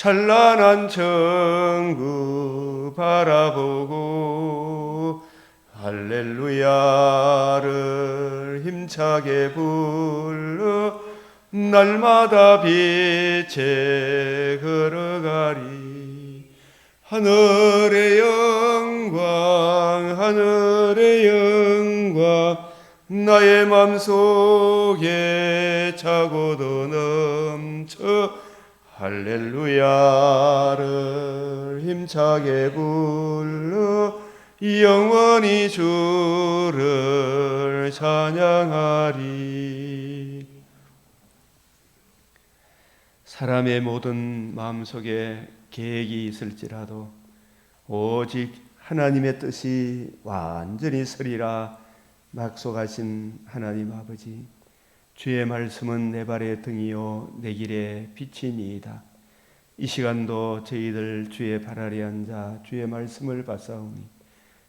찬란한 천국 바라보고 할렐루야를 힘차게 불러 날마다 빛에 걸어가리. 하늘의 영광 하늘의 영광 나의 맘속에 차고도 넘쳐 할렐루야를 힘차게 불러 영원히 주를 찬양하리. 사람의 모든 마음속에 계획이 있을지라도 오직 하나님의 뜻이 완전히 서리라 약속하신 하나님 아버지, 주의 말씀은 내 발의 등이요 내 길의 빛이니이다. 이 시간도 저희들 주의 발 아래 앉아 주의 말씀을 받사오니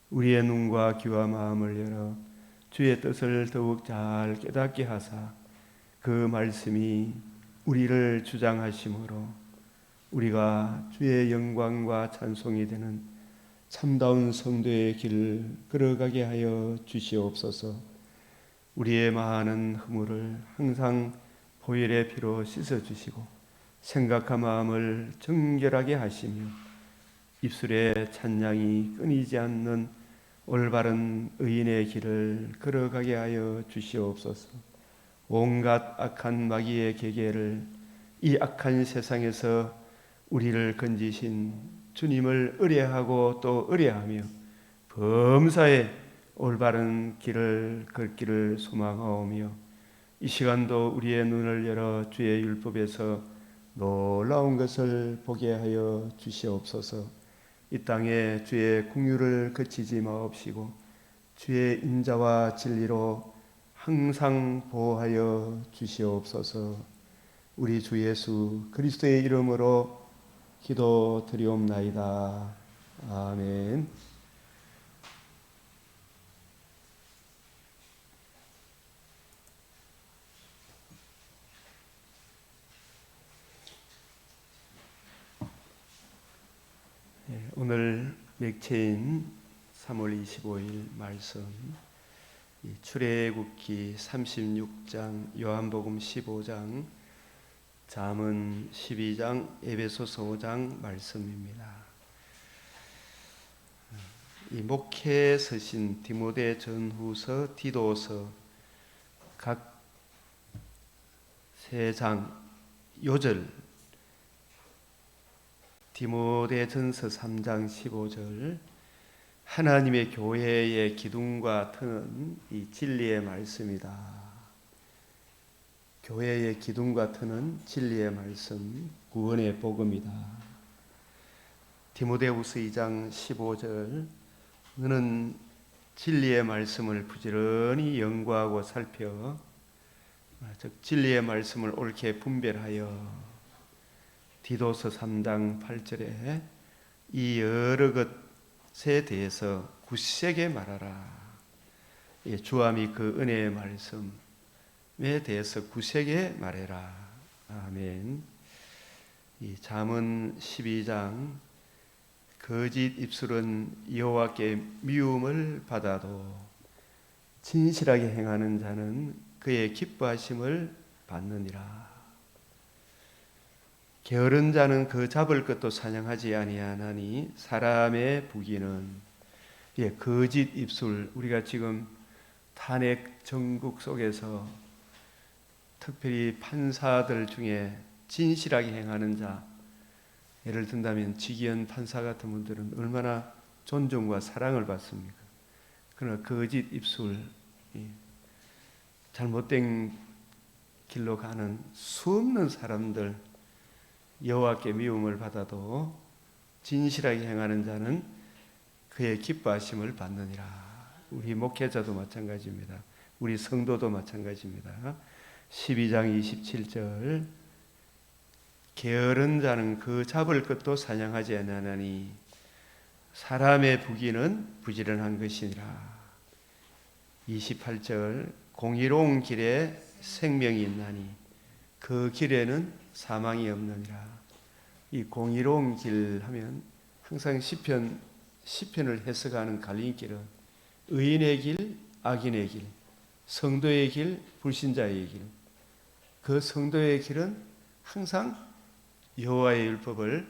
우리의 눈과 귀와 마음을 열어 주의 뜻을 더욱 잘 깨닫게 하사 그 말씀이 우리를 주장하심으로 우리가 주의 영광과 찬송이 되는 참다운 성도의 길을 걸어가게 하여 주시옵소서. 우리의 많은 허물을 항상 보혈의 피로 씻어주시고 생각한 마음을 정결하게 하시며 입술에 찬양이 끊이지 않는 올바른 의인의 길을 걸어가게 하여 주시옵소서. 온갖 악한 마귀의 계계를 이 악한 세상에서 우리를 건지신 주님을 의뢰하고 또 의뢰하며 범사에 올바른 길을 걷기를 소망하오며 이 시간도 우리의 눈을 열어 주의 율법에서 놀라운 것을 보게 하여 주시옵소서. 이 땅에 주의 긍휼을 그치지 마옵시고 주의 인자와 진리로 항상 보호하여 주시옵소서. 우리 주 예수 그리스도의 이름으로 기도드리옵나이다. 아멘. 오늘 맥체인 3월 25일 말씀, 출애굽기 36장, 요한복음 15장, 잠언 12장, 에베소서 5장 말씀입니다. 이 목회 서신 디모데 전후서, 디도서 각 3장 요절, 디모데전서 3장 15절, 하나님의 교회의 기둥과 터는 이 진리의 말씀이다. 교회의 기둥과 터는 진리의 말씀, 구원의 복음이다. 디모데후서 2장 15절, 너는 진리의 말씀을 부지런히 연구하고 살펴, 즉 진리의 말씀을 옳게 분별하여 디도서 3장 8절에 이 여러 것에 대해서 굳세게 말하라. 주함이 그 은혜의 말씀에 대해서 굳세게 말해라. 아멘. 이 잠언 12장, 거짓 입술은 여호와께 미움을 받아도 진실하게 행하는 자는 그의 기뻐하심을 받느니라. 게으른 자는 그 잡을 것도 사냥하지 아니하나니 사람의 부귀는 거짓 입술, 우리가 지금 탄핵 정국 속에서 특별히 판사들 중에 진실하게 행하는 자, 예를 든다면 지기현 판사 같은 분들은 얼마나 존중과 사랑을 받습니까? 그러나 거짓 입술, 잘못된 길로 가는 수없는 사람들, 여호와께 미움을 받아도 진실하게 행하는 자는 그의 기뻐하심을 받느니라. 우리 목회자도 마찬가지입니다. 우리 성도도 마찬가지입니다. 12장 27절, 게으른 자는 그 잡을 것도 사냥하지 아니하나니 사람의 부귀는 부지런한 것이니라. 28절, 공의로운 길에 생명이 있나니 그 길에는 사망이 없느니라. 이 공의로운 길 하면 항상 시편을 해석하는 갈림길은 의인의 길, 악인의 길, 성도의 길, 불신자의 길. 그 성도의 길은 항상 여호와의 율법을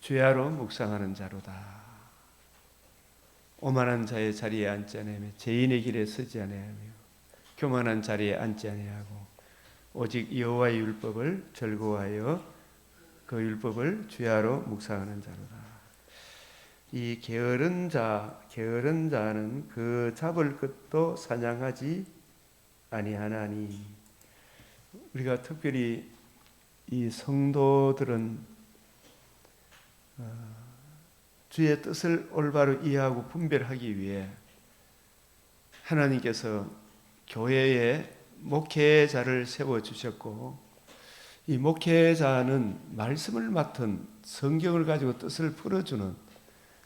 죄하로 묵상하는 자로다. 오만한 자의 자리에 앉지 아니하며 죄인의 길에 서지 아니하며 교만한 자리에 앉지 아니하고 오직 여호와의 율법을 즐거워하여 그 율법을 죄하로 묵상하는 자로다. 이 게으른 자는 그 잡을 것도 사냥하지 아니하나니. 우리가 특별히 이 성도들은 주의 뜻을 올바로 이해하고 분별하기 위해 하나님께서 교회에 목회자를 세워주셨고, 이 목회자는 말씀을 맡은 성경을 가지고 뜻을 풀어주는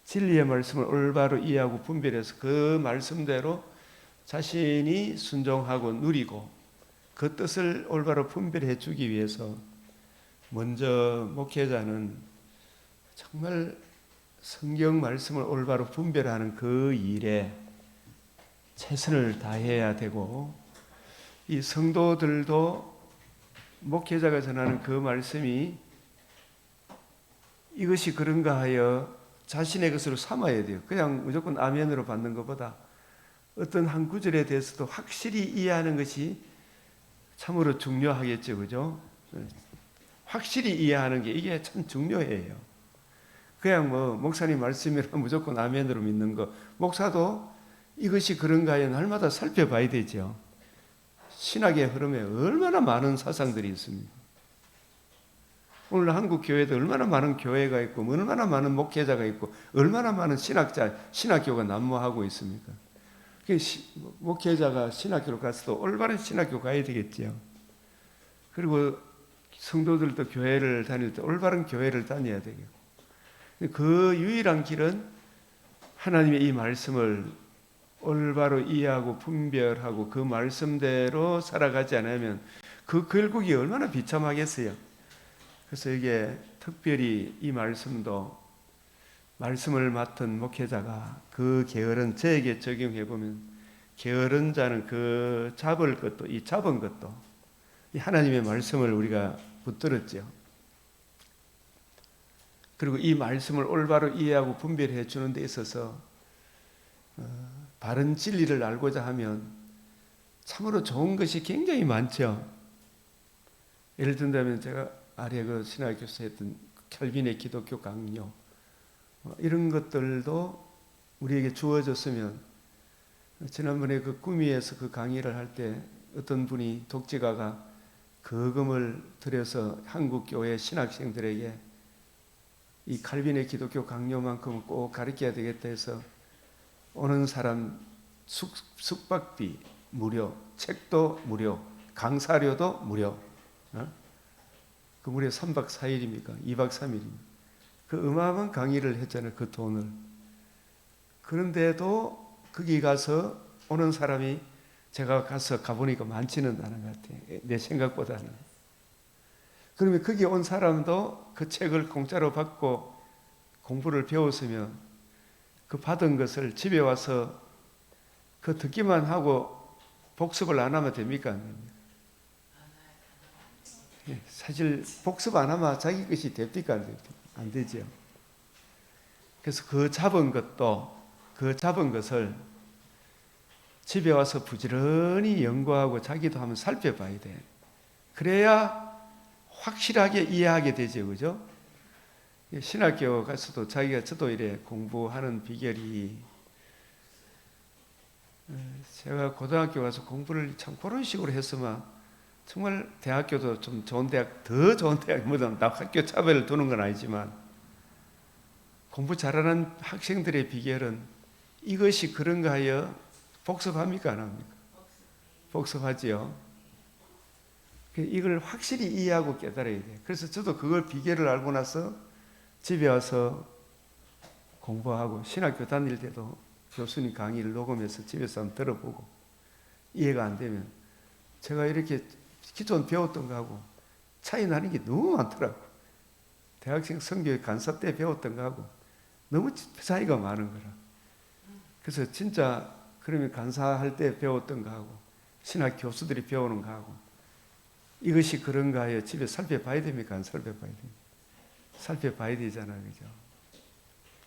진리의 말씀을 올바로 이해하고 분별해서 그 말씀대로 자신이 순종하고 누리고 그 뜻을 올바로 분별해 주기 위해서 먼저 목회자는 정말 성경 말씀을 올바로 분별하는 그 일에 최선을 다해야 되고, 이 성도들도 목회자가 전하는 그 말씀이 이것이 그런가 하여 자신의 것으로 삼아야 돼요. 그냥 무조건 아멘으로 받는 것보다 어떤 한 구절에 대해서도 확실히 이해하는 것이 참으로 중요하겠죠. 그죠? 확실히 이해하는 게 이게 참 중요해요. 그냥 목사님 말씀이라 무조건 아멘으로 믿는 거, 목사도 이것이 그런가 하여 날마다 살펴봐야 되죠. 신학의 흐름에 얼마나 많은 사상들이 있습니다. 오늘 한국 교회도 얼마나 많은 교회가 있고 얼마나 많은 목회자가 있고 얼마나 많은 신학교가 난무하고 있습니까? 목회자가 신학교로 가서도 올바른 신학교 가야 되겠지요. 그리고 성도들도 교회를 다닐 때 올바른 교회를 다녀야 되겠고, 그 유일한 길은 하나님의 이 말씀을 올바로 이해하고 분별하고 그 말씀대로 살아가지 않으면 그 결국이 얼마나 비참하겠어요. 그래서 이게 특별히 이 말씀도 말씀을 맡은 목회자가 그 게으른 저에게 적용해 보면, 게으른 자는 그 잡을 것도 이 잡은 것도 이 하나님의 말씀을 우리가 붙들었죠. 그리고 이 말씀을 올바로 이해하고 분별해 주는 데 있어서 바른 진리를 알고자 하면 참으로 좋은 것이 굉장히 많죠. 예를 든다면 제가 아래 그 신학교에서 했던 캘빈의 기독교 강요, 이런 것들도 우리에게 주어졌으면, 지난번에 그 구미에서 그 강의를 할 때 어떤 분이 독재가가 거금을 들여서 한국 교회 신학생들에게 이 칼빈의 기독교 강요만큼은 꼭 가르쳐야 되겠다 해서 오는 사람 숙박비 무료, 책도 무료, 강사료도 무료. 그 무려 3박 4일입니까? 2박 3일입니까? 그 어마어마한 강의를 했잖아요. 그 돈을. 그런데도 거기 가서 오는 사람이 제가 가보니까 많지는 않은 것 같아요. 내 생각보다는. 그러면 거기 온 사람도 그 책을 공짜로 받고 공부를 배웠으면 그 받은 것을 집에 와서 그 듣기만 하고 복습을 안 하면 됩니까? 안 됩니까? 사실 복습 안 하면 자기 것이 됩니까? 안 됩니까? 안 되죠. 그래서 그 잡은 것을 집에 와서 부지런히 연구하고 자기도 한번 살펴봐야 돼. 그래야 확실하게 이해하게 되죠. 그죠? 신학교 가서도 저도 이래 공부하는 비결이, 제가 고등학교 가서 공부를 참 그런 식으로 했으면 정말 대학교도 좀 좋은 대학, 더 좋은 대학보다 나 학교 차별을 두는 건 아니지만 공부 잘하는 학생들의 비결은 이것이 그런가 하여 복습합니까? 안 합니까? 복습하지요. 이걸 확실히 이해하고 깨달아야 돼요. 그래서 저도 그걸 비결을 알고 나서 집에 와서 공부하고 신학교 다닐 때도 교수님 강의를 녹음해서 집에서 한번 들어보고 이해가 안 되면 제가 이렇게 기존 배웠던 거하고 차이 나는 게 너무 많더라고요. 대학생 선교회 간사 때 배웠던 거하고 너무 차이가 많은 거라. 그래서 진짜 그러면 간사할 때 배웠던 거하고 신학 교수들이 배우는 거하고 이것이 그런가 하여 집에 살펴봐야 됩니까? 안 살펴봐야 됩니까? 살펴봐야 되잖아요. 그죠?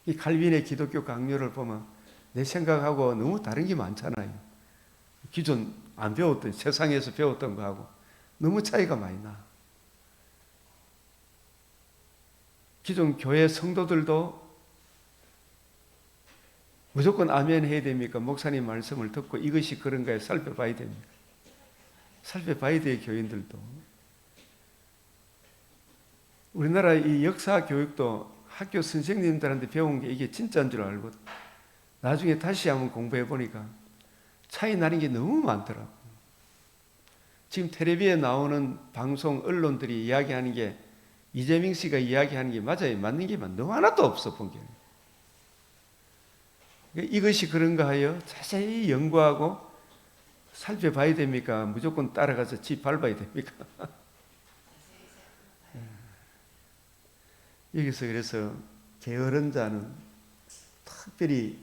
이 칼빈의 기독교 강요를 보면 내 생각하고 너무 다른 게 많잖아요. 기존 안 배웠던, 세상에서 배웠던 거하고 너무 차이가 많이 나. 기존 교회 성도들도 무조건 아멘 해야 됩니까? 목사님 말씀을 듣고 이것이 그런가에 살펴봐야 됩니까? 살펴봐야 돼요, 교인들도. 우리나라 이 역사 교육도 학교 선생님들한테 배운 게 이게 진짜인 줄 알고 나중에 다시 한번 공부해 보니까 차이 나는 게 너무 많더라고요. 지금 텔레비에 나오는 방송 언론들이 이야기하는 게 이재명 씨가 이야기하는 게 맞아요. 맞는 게 너무 하나도 없어 본 게. 이것이 그런가 하여 자세히 연구하고 살펴봐야 됩니까? 무조건 따라가서 지 밟아야 됩니까? 여기서 그래서 게으른 자는 특별히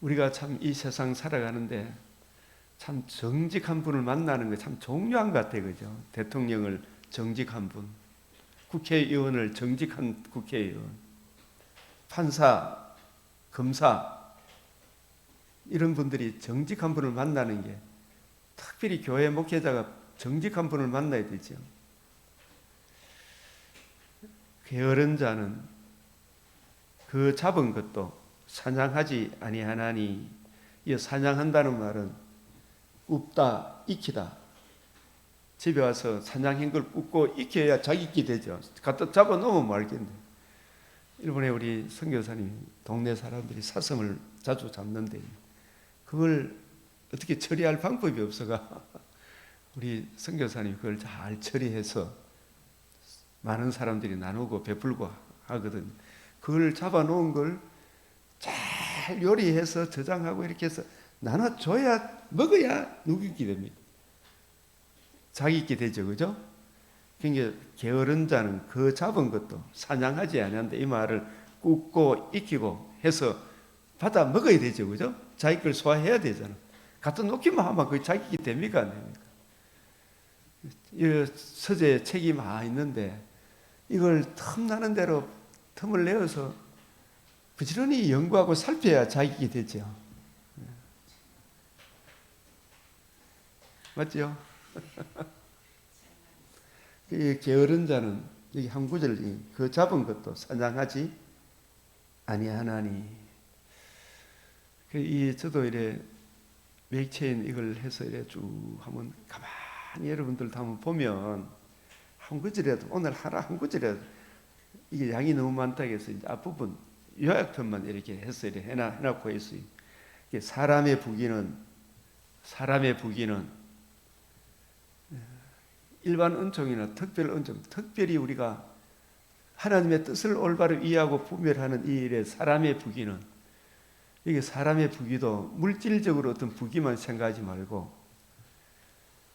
우리가 참 이 세상 살아가는데 참 정직한 분을 만나는 게 참 중요한 것 같아요. 그죠? 대통령을 정직한 분, 국회의원을 정직한 국회의원, 판사, 검사 이런 분들이 정직한 분을 만나는 게 특별히 교회 목회자가 정직한 분을 만나야 되죠. 게으른 자는 그 잡은 것도 사냥하지 아니하나니, 이 사냥한다는 말은 굽다, 익히다. 집에 와서 사냥한 걸 굽고 익혀야 자기끼 되죠. 갖다 잡아 놓으면 말겠네. 일본에 우리 선교사님 동네 사람들이 사슴을 자주 잡는데 그걸 어떻게 처리할 방법이 없어가 우리 선교사님 그걸 잘 처리해서 많은 사람들이 나누고 베풀고 하거든. 그걸 잡아놓은 걸 잘 요리해서 저장하고 이렇게 해서 나눠줘야 먹어야 누구있게 됩니다. 자기있게 되죠. 그죠? 그러니까 게으른 자는 그 잡은 것도 사냥하지 않는데 이 말을 굽고 익히고 해서 받아 먹어야 되죠. 그죠? 자기 걸 소화해야 되잖아. 갖다 놓기만 하면 그게 자기있게 됩니까? 안 됩니까? 이 서재에 책이 많이 있는데 이걸 틈나는 대로 틈을 내어서 부지런히 연구하고 살펴야 자기게 되죠. 맞죠? 이 게으른 자는 여기 한 구절 그 잡은 것도 사냥하지 아니하나니. 저도 이래 웨이체인 이걸 해서 이래 쭉 한번 가만히 여러분들도 한번 보면 한 구절이라도 오늘 하나 한 구절이라도 이게 양이 너무 많다고 해서 이제 앞부분 요약편만 이렇게 해서 이렇게 해놓고 있어요. 사람의 부귀는 일반 은총이나 특별 은총, 특별히 우리가 하나님의 뜻을 올바로 이해하고 분별하는 이 일에 사람의 부귀는 이게 사람의 부귀도 물질적으로 어떤 부귀만 생각하지 말고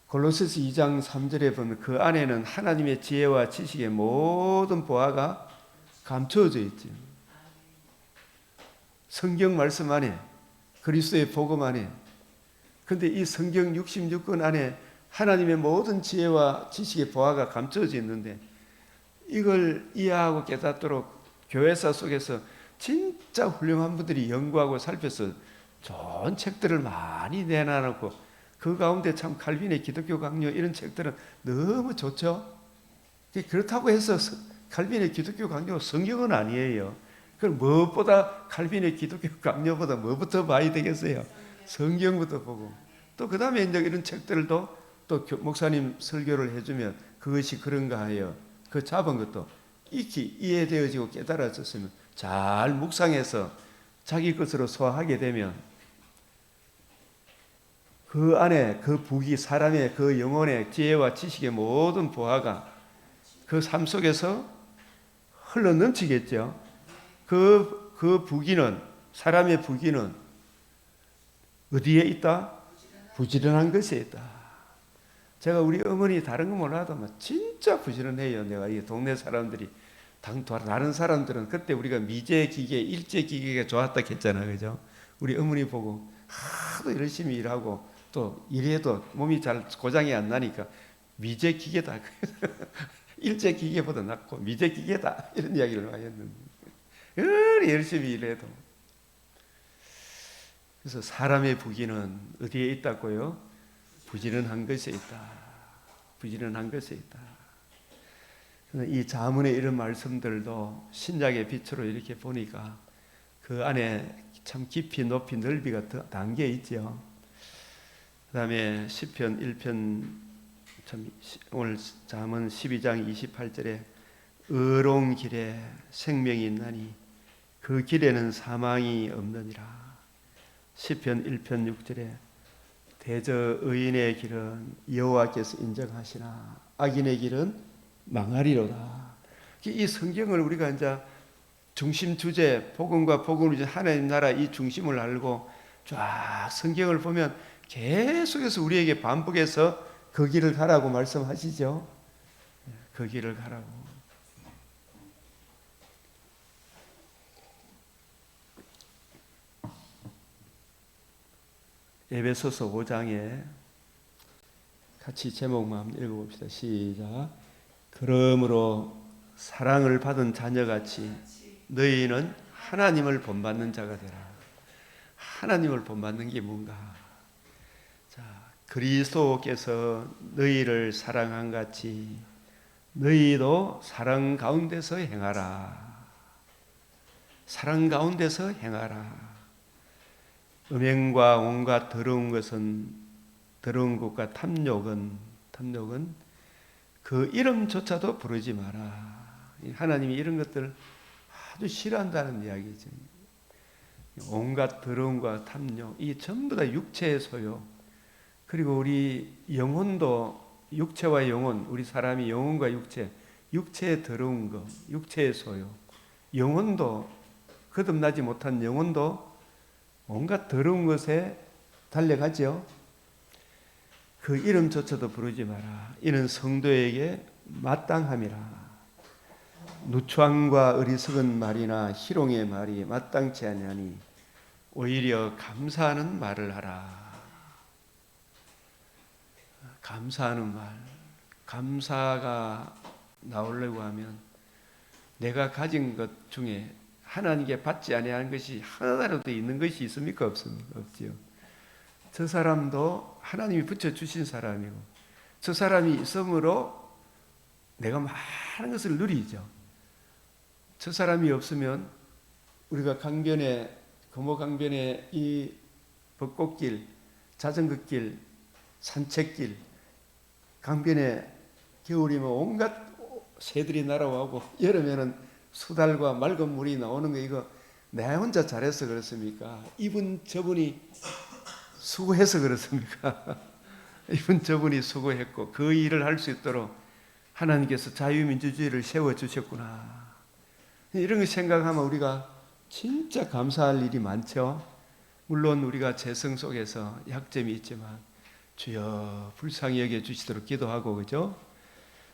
골로새서 2장 3절에 보면 그 안에는 하나님의 지혜와 지식의 모든 보화가 감춰져 있죠. 성경 말씀 안에, 그리스도의 복음 안에. 근데 이 성경 66권 안에 하나님의 모든 지혜와 지식의 보화가 감춰져 있는데 이걸 이해하고 깨닫도록 교회사 속에서 진짜 훌륭한 분들이 연구하고 살펴서 좋은 책들을 많이 내놔놓고 그 가운데 참 칼빈의 기독교 강요 이런 책들은 너무 좋죠. 그렇다고 해서 칼빈의 기독교 강요 성경은 아니에요. 그럼 무엇보다 칼빈의 기독교 강요보다 뭐부터 봐야 되겠어요? 성경부터 보고 또 그 다음에 이제 이런 책들도 또 목사님 설교를 해주면 그것이 그런가 하여 그 잡은 것도 익히 이해되어지고 깨달아졌으면 잘 묵상해서 자기 것으로 소화하게 되면 그 안에 그 부귀 사람의 그 영혼의 지혜와 지식의 모든 보화가 그 삶 속에서 흘러 넘치겠죠. 그 부귀는 사람의 부귀는 어디에 있다? 부지런한 것에 있다. 제가 우리 어머니 다른 거 몰라도 진짜 부지런해요. 내가 이 동네 사람들이 다른 사람들은 그때 우리가 미제기계, 일제기계가 좋았다 했잖아, 그죠? 우리 어머니 보고 하도 열심히 일하고 또 일해도 몸이 잘 고장이 안 나니까 미제기계다. 일제기계보다 낫고 미제기계다. 이런 이야기를 많이 했는데 열심히 일해도. 그래서 사람의 부귀는 어디에 있다고요? 부지런한 것에 있다. 부지런한 것에 있다. 이 자문의 이런 말씀들도 신약의 빛으로 이렇게 보니까 그 안에 참 깊이 높이 넓이가 담겨 있죠. 그 다음에 시편 1편 오늘 잠언 12장 28절에 의로운 길에 생명이 있나니 그 길에는 사망이 없느니라. 시편 1편 6절에 대저 의인의 길은 여호와께서 인정하시나 악인의 길은 망하리로다. 이 성경을 우리가 이제 중심 주제, 복음과 복음을 이제 하나님 나라 이 중심을 알고 쫙 성경을 보면 계속해서 우리에게 반복해서 그 길을 가라고 말씀하시죠. 그 길을 가라고. 에베소서 5장에 같이 제목만 한번 읽어봅시다. 시작. 그러므로 사랑을 받은 자녀같이 너희는 하나님을 본받는 자가 되라. 하나님을 본받는 게 뭔가? 자, 그리스도께서 너희를 사랑한 같이 너희도 사랑 가운데서 행하라. 사랑 가운데서 행하라. 음행과 온갖 더러운 것과 탐욕은 그 이름조차도 부르지 마라. 하나님이 이런 것들을 아주 싫어한다는 이야기죠. 온갖 더러움과 탐욕, 이 전부 다 육체의 소요. 그리고 우리 영혼도 육체와 영혼, 우리 사람이 영혼과 육체의 더러운 것, 육체의 소요. 영혼도 거듭나지 못한 영혼도 온갖 더러운 것에 달려가죠. 그 이름조차도 부르지 마라. 이는 성도에게 마땅함이라. 누추함과 어리석은 말이나 희롱의 말이 마땅치 아니하니 오히려 감사하는 말을 하라. 감사하는 말. 감사가 나오려고 하면 내가 가진 것 중에 하나님께 받지 아니하는 것이 하나라도 있는 것이 있습니까? 없습니까? 없지요. 저 사람도 하나님이 붙여주신 사람이고 저 사람이 있으므로 내가 많은 것을 누리죠. 저 사람이 없으면 우리가 금호강변에 이 벚꽃길, 자전거길, 산책길, 강변에 겨울이면 온갖 새들이 날아오고 여름에는 수달과 맑은 물이 나오는 거 이거 내 혼자 잘해서 그렇습니까? 이분 저분이 수고해서 그렇습니까? 이분 저분이 수고했고 그 일을 할 수 있도록 하나님께서 자유민주주의를 세워주셨구나. 이런 거 생각하면 우리가 진짜 감사할 일이 많죠. 물론 우리가 재성 속에서 약점이 있지만 주여 불쌍히 여겨주시도록 기도하고 그죠?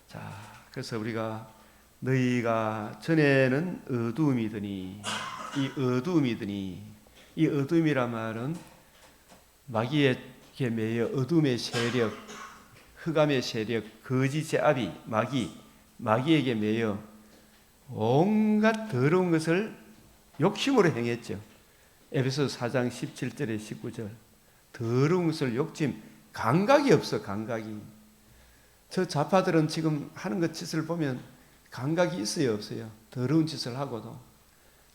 자, 그래서 우리가 너희가 전에는 어두움이더니 이 어두움이란 말은 마귀에게 매여 어둠의 세력, 흑암의 세력, 거짓의 아비, 마귀에게 매여 온갖 더러운 것을 욕심으로 행했죠. 에베소서 4장 17절에 19절 더러운 것을 욕심, 감각이 없어. 감각이. 저 좌파들은 지금 하는 것 짓을 보면 감각이 있어요 없어요? 더러운 짓을 하고도.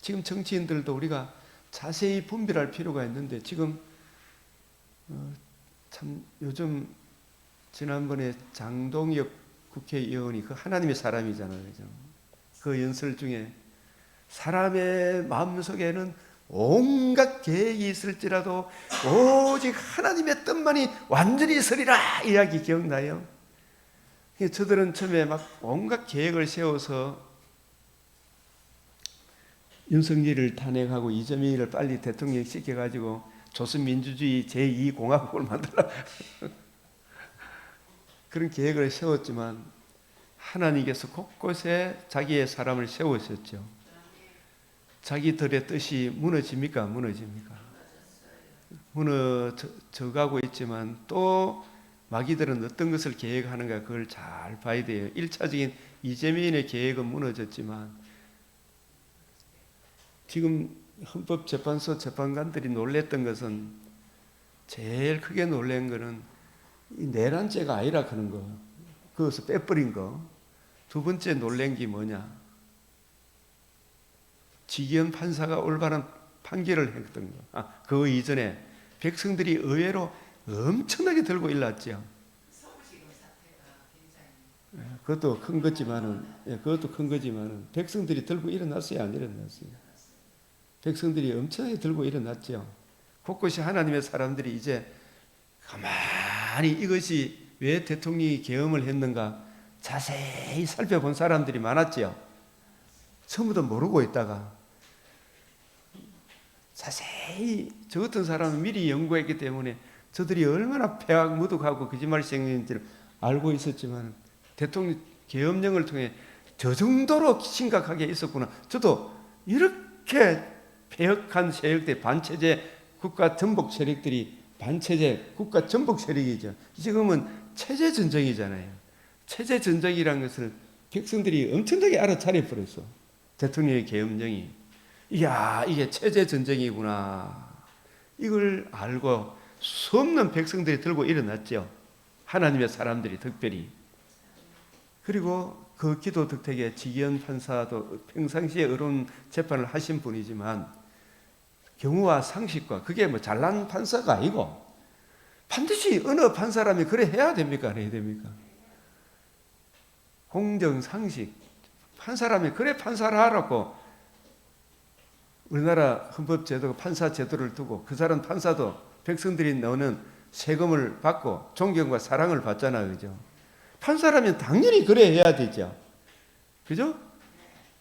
지금 정치인들도 우리가 자세히 분별할 필요가 있는데 지금 참 요즘 지난번에 장동혁 국회의원이 그 하나님의 사람이잖아요. 그죠? 그 연설 중에 사람의 마음속에는 온갖 계획이 있을지라도 오직 하나님의 뜻만이 완전히 있으리라 이야기 기억나요? 저들은 처음에 막 온갖 계획을 세워서 윤석열을 탄핵하고 이재명을 빨리 대통령 시켜가지고 조선민주주의 제2공화국을 만들라 그런 계획을 세웠지만 하나님께서 곳곳에 자기의 사람을 세우셨죠. 자기들의 뜻이 무너집니까? 무너집니까? 무너져가고 있지만 또 마귀들은 어떤 것을 계획하는가 그걸 잘 봐야 돼요. 1차적인 이재명의 계획은 무너졌지만 지금 헌법재판소 재판관들이 놀랬던 것은 제일 크게 놀란 거는 이 내란죄가 아니라 그런 거. 그것을 빼버린 거. 두 번째 놀란 게 뭐냐? 지기현 판사가 올바른 판결을 했던 거. 그 이전에 백성들이 의외로 엄청나게 들고 일났죠. 그것도 큰 거지만은 백성들이 들고 일어났어요, 안 일어났어요? 백성들이 엄청나게 들고 일어났죠. 곳곳이 하나님의 사람들이 이제 가만히 이것이 왜 대통령이 계엄을 했는가 자세히 살펴본 사람들이 많았죠. 처음부터 모르고 있다가 자세히 저 같은 사람은 미리 연구했기 때문에 저들이 얼마나 폐악무득하고 거짓말쟁이인지를 알고 있었지만 대통령 계엄령을 통해 저 정도로 심각하게 있었구나. 저도 이렇게 폐역한 세력들, 반체제 국가 전복 세력들이 반체제 국가 전복 세력이죠. 지금은 체제 전쟁이잖아요. 체제 전쟁이라는 것을 백성들이 엄청나게 알아차려 버렸어. 대통령의 계엄령이. 이야, 이게 체제 전쟁이구나. 이걸 알고 수없는 백성들이 들고 일어났죠. 하나님의 사람들이 특별히. 그리고 그 기도 덕택에 지기현 판사도 평상시에 의로운 재판을 하신 분이지만 경우와 상식과 그게 뭐 잘난 판사가 아니고 반드시 어느 판사라면 그래 해야 됩니까? 안 해야 됩니까? 공정, 상식. 판사라면 그래 판사를 하라고 우리나라 헌법제도가 판사제도를 두고 그 사람 판사도 백성들이 내는 세금을 받고 존경과 사랑을 받잖아요. 그죠? 판사라면 당연히 그래 해야 되죠. 그죠?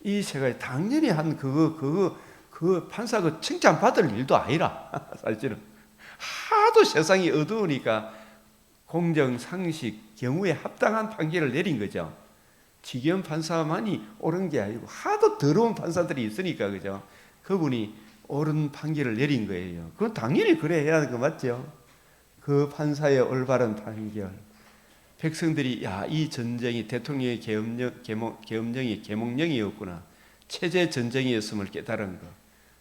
이 세상에 당연히 한 그 판사 그 칭찬받을 일도 아니라 사실은 하도 세상이 어두우니까 공정, 상식, 경우에 합당한 판결을 내린 거죠. 지기현 판사만이 옳은 게 아니고 하도 더러운 판사들이 있으니까 그죠? 그분이 옳은 판결을 내린 거예요. 그건 당연히 그래 해야 하는 거 맞죠? 그 판사의 올바른 판결. 백성들이 야, 이 전쟁이 대통령의 계엄령이 계몽령이었구나. 체제 전쟁이었음을 깨달은 거.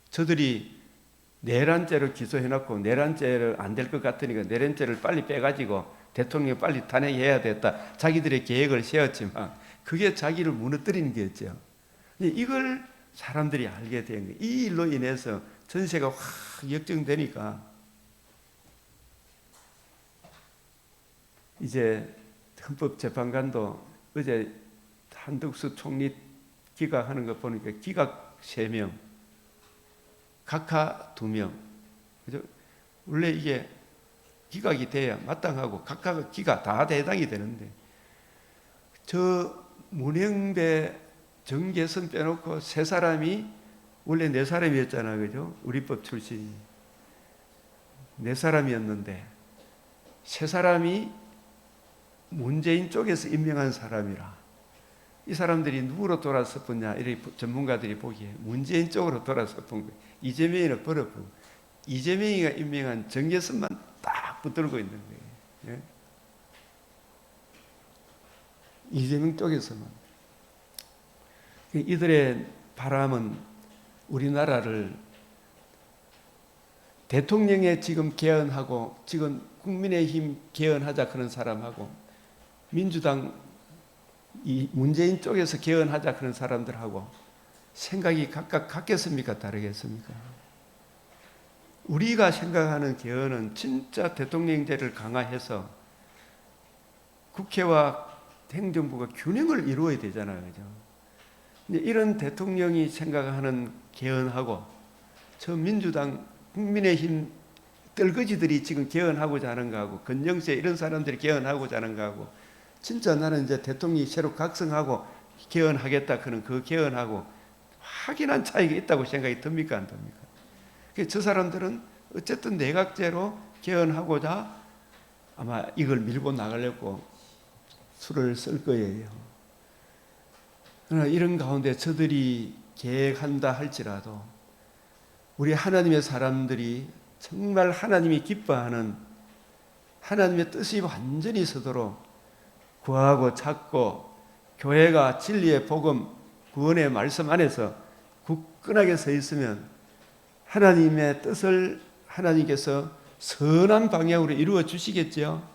저들이 내란죄를 기소해놓고 내란죄를 안 될 것 같으니까 내란죄를 빨리 빼가지고 대통령 빨리 탄핵해야 됐다. 자기들의 계획을 세웠지만 그게 자기를 무너뜨리는 거였죠. 이걸 사람들이 알게 된 거예요. 이 일로 인해서 전세가 확 역정되니까 이제 헌법재판관도 어제 한덕수 총리 기각하는 거 보니까 기각 3명, 각하 2명. 그죠? 원래 이게 기각이 돼야 마땅하고 각하 기각 다 해당이 되는데 저 문영배 정계선 빼놓고 3사람이 원래 4사람이었잖아요. 그죠? 우리법 출신이 4사람이었는데 3사람이 문재인 쪽에서 임명한 사람이라 이 사람들이 누구로 돌아섰느냐 이렇게 전문가들이 보기에 문재인 쪽으로 돌아섰던 거예요. 이재명이는 버려보고 이재명이가 임명한 정계선만 딱 붙들고 있는 거예요. 예? 이재명 쪽에서만. 이들의 바람은 우리나라를 대통령에 지금 개헌하고 지금 국민의힘 개헌하자 그런 사람하고 민주당 이 문재인 쪽에서 개헌하자 그런 사람들하고 생각이 각각 같겠습니까? 다르겠습니까? 우리가 생각하는 개헌은 진짜 대통령제를 강화해서 국회와 행정부가 균형을 이루어야 되잖아요. 그죠? 근데 이런 대통령이 생각하는 개헌하고 저 민주당 국민의힘 떨거지들이 지금 개헌하고자 하는 거하고 건영세 이런 사람들이 개헌하고자 하는 거하고 진짜 나는 이제 대통령이 새로 각성하고 개헌하겠다 그런 그 개헌하고 확연한 차이가 있다고 생각이 듭니까? 안 듭니까? 저 사람들은 어쨌든 내각제로 개헌하고자 아마 이걸 밀고 나가려고 수를 쓸 거예요. 그러나 이런 가운데 저들이 계획한다 할지라도 우리 하나님의 사람들이 정말 하나님이 기뻐하는 하나님의 뜻이 완전히 서도록 구하고 찾고 교회가 진리의 복음, 구원의 말씀 안에서 굳건하게 서 있으면 하나님의 뜻을 하나님께서 선한 방향으로 이루어 주시겠죠.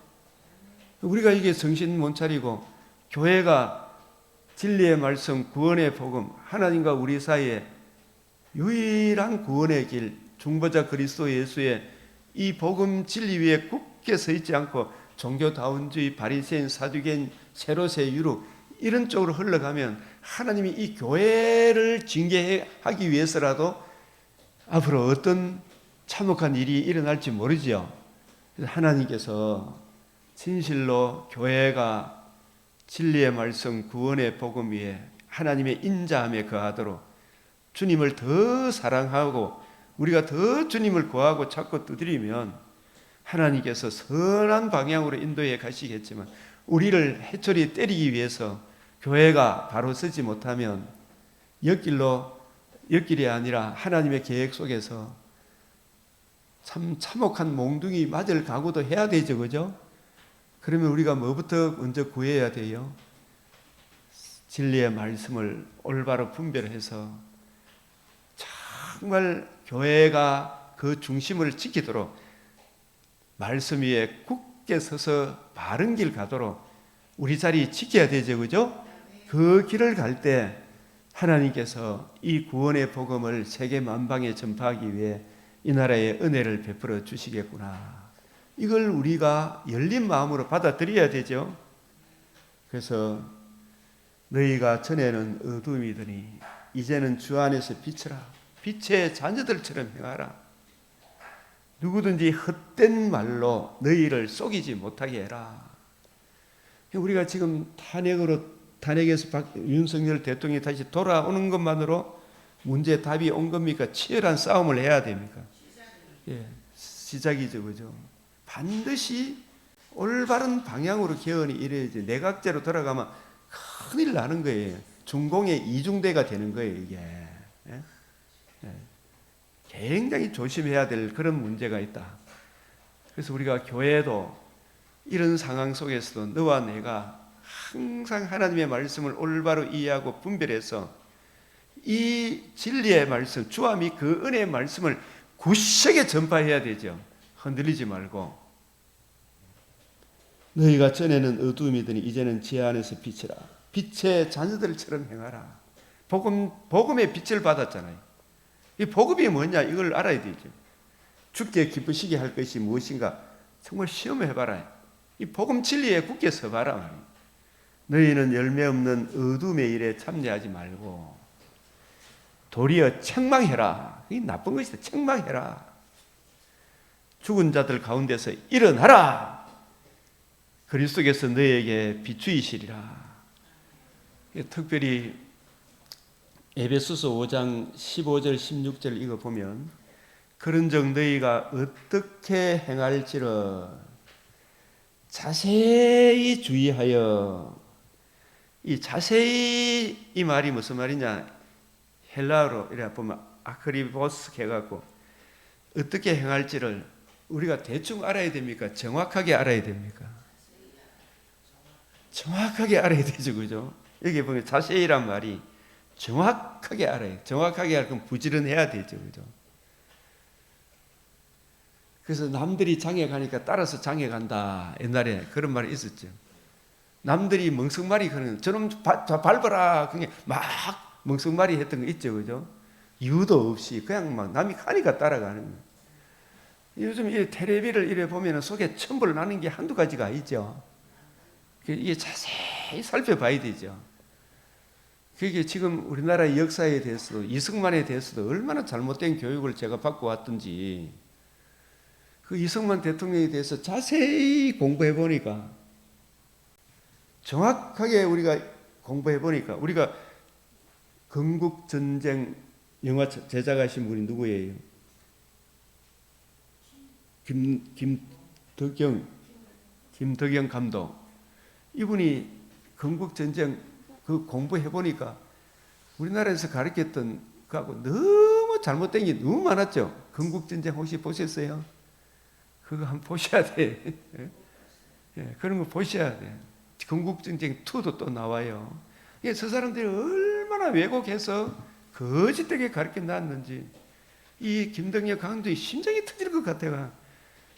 우리가 이게 정신 못 차리고 교회가 진리의 말씀, 구원의 복음, 하나님과 우리 사이에 유일한 구원의 길, 중보자 그리스도 예수의 이 복음 진리 위에 굳게 서 있지 않고 종교다운주의, 바리새인, 사두개인, 세로세, 유룩 이런 쪽으로 흘러가면 하나님이 이 교회를 징계하기 위해서라도 앞으로 어떤 참혹한 일이 일어날지 모르지요. 그래서 하나님께서 진실로 교회가 진리의 말씀, 구원의 복음 위에 하나님의 인자함에 거하도록 주님을 더 사랑하고 우리가 더 주님을 구하고 찾고 두드리면 하나님께서 선한 방향으로 인도해 가시겠지만 우리를 해초리 때리기 위해서 교회가 바로 서지 못하면 옆길이 아니라 하나님의 계획 속에서 참 참혹한 몽둥이 맞을 각오도 해야 되죠, 그죠? 그러면 우리가 뭐부터 먼저 구해야 돼요? 진리의 말씀을 올바로 분별해서 정말 교회가 그 중심을 지키도록 말씀 위에 굳게 서서 바른 길 가도록 우리 자리 지켜야 되죠, 그죠? 그 길을 갈 때 하나님께서 이 구원의 복음을 세계 만방에 전파하기 위해 이 나라에 은혜를 베풀어 주시겠구나. 이걸 우리가 열린 마음으로 받아들여야 되죠. 그래서 너희가 전에는 어둠이더니 이제는 주 안에서 빛이라. 빛의 자녀들처럼 행하라. 누구든지 헛된 말로 너희를 속이지 못하게 해라. 우리가 지금 탄핵에서 윤석열 대통령이 다시 돌아오는 것만으로 문제 답이 온 겁니까? 치열한 싸움을 해야 됩니까? 예, 시작이죠, 그죠? 반드시 올바른 방향으로 개헌이 이래야지 내각제로 돌아가면 큰일 나는 거예요. 중공의 이중대가 되는 거예요, 이게. 예? 예. 굉장히 조심해야 될 그런 문제가 있다. 그래서 우리가 교회도 이런 상황 속에서도 너와 내가 항상 하나님의 말씀을 올바로 이해하고 분별해서 이 진리의 말씀, 주와 및 그 은혜의 말씀을 굳세게 전파해야 되죠. 흔들리지 말고. 너희가 전에는 어둠이더니 이제는 지 안에서 빛이라. 빛의 자녀들처럼 행하라. 복음의 빛을 받았잖아요. 이 복음이 뭐냐 이걸 알아야 되죠. 주께 기쁘시게 할 것이 무엇인가 정말 시험해봐라. 이 복음 진리에 굳게 서봐라. 너희는 열매 없는 어둠의 일에 참여하지 말고 도리어 책망해라. 이 나쁜 것이다. 책망해라. 죽은 자들 가운데서 일어나라. 그리스도께서 너희에게 비추이시리라. 특별히 에베소서 5장 15절 16절 이거 보면 그런즉 너희가 어떻게 행할지를 자세히 주의하여. 이 자세히 이 말이 무슨 말이냐? 헬라어로 이래 보면 아크리보스 해갖고 어떻게 행할지를 우리가 대충 알아야 됩니까? 정확하게 알아야 됩니까? 정확하게 알아야 되죠, 그죠? 여기 보면 자세히란 말이 정확하게 알아요. 정확하게 알면 부지런해야 되죠, 그죠? 그래서 남들이 장에 가니까 따라서 장에 간다. 옛날에 그런 말이 있었죠. 남들이 멍석말이 그러는 저놈 밟아라. 그냥 막 멍석말이 했던 거 있죠, 그죠? 이유도 없이 그냥 막 남이 가니까 따라가는 거예요. 요즘 이 텔레비를 이래 보면 속에 첨불 나는 게 한두 가지가 있죠. 이게 자세히 살펴봐야 되죠. 그게 지금 우리나라의 역사에 대해서도 이승만에 대해서도 얼마나 잘못된 교육을 제가 받고 왔던지 그 이승만 대통령에 대해서 자세히 공부해 보니까 정확하게 우리가 공부해 보니까 우리가 건국전쟁 영화 제작하신 분이 누구예요? 김덕영 감독. 이분이 건국전쟁 그 공부해 보니까 우리나라에서 가르쳤던 거하고 너무 잘못된 게 너무 많았죠. 건국전쟁 혹시 보셨어요? 그거 한번 보셔야 돼. 예, 그런 거 보셔야 돼. 건국전쟁 2도 또 나와요. 저 사람들이 얼마나 왜곡해서 거짓되게 가르쳐 놨는지 이 김덕엽 강도의 심장이 터질 것 같아요.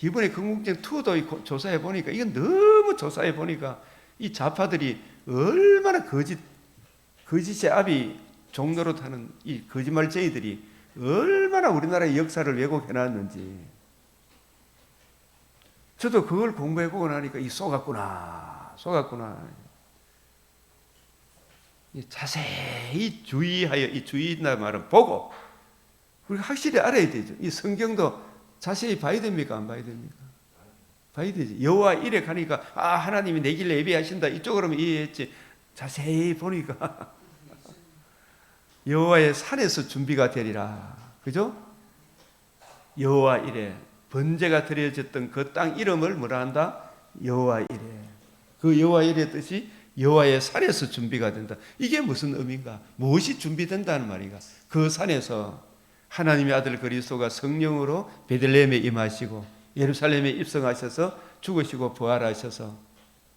이번에 건국전쟁 2도 조사해 보니까 이건 너무 조사해 보니까 이 좌파들이 얼마나 거짓의 압이 종로로 타는 이 거짓말쟁이들이 얼마나 우리나라의 역사를 왜곡해 놨는지 저도 그걸 공부해 보고 나니까 이 속았구나. 자세히 주의하여, 이 주의한다는 말은 보고 우리가 확실히 알아야 되죠. 이 성경도 자세히 봐야 됩니까? 안 봐야 됩니까? 봐야 되지. 여호와 이래 가니까 하나님이 내 길에 예비하신다 이쪽으로 이해했지. 자세히 보니까 여호와의 산에서 준비가 되리라. 그죠? 여호와 이래 번제가 드려졌던 그 땅 이름을 뭐라 한다? 여호와 이래. 그 여호와 이래 뜻이 여호와의 산에서 준비가 된다. 이게 무슨 의미인가? 무엇이 준비된다는 말인가? 그 산에서 하나님의 아들 그리스도가 성령으로 베들레헴에 임하시고 예루살렘에 입성하셔서 죽으시고 부활하셔서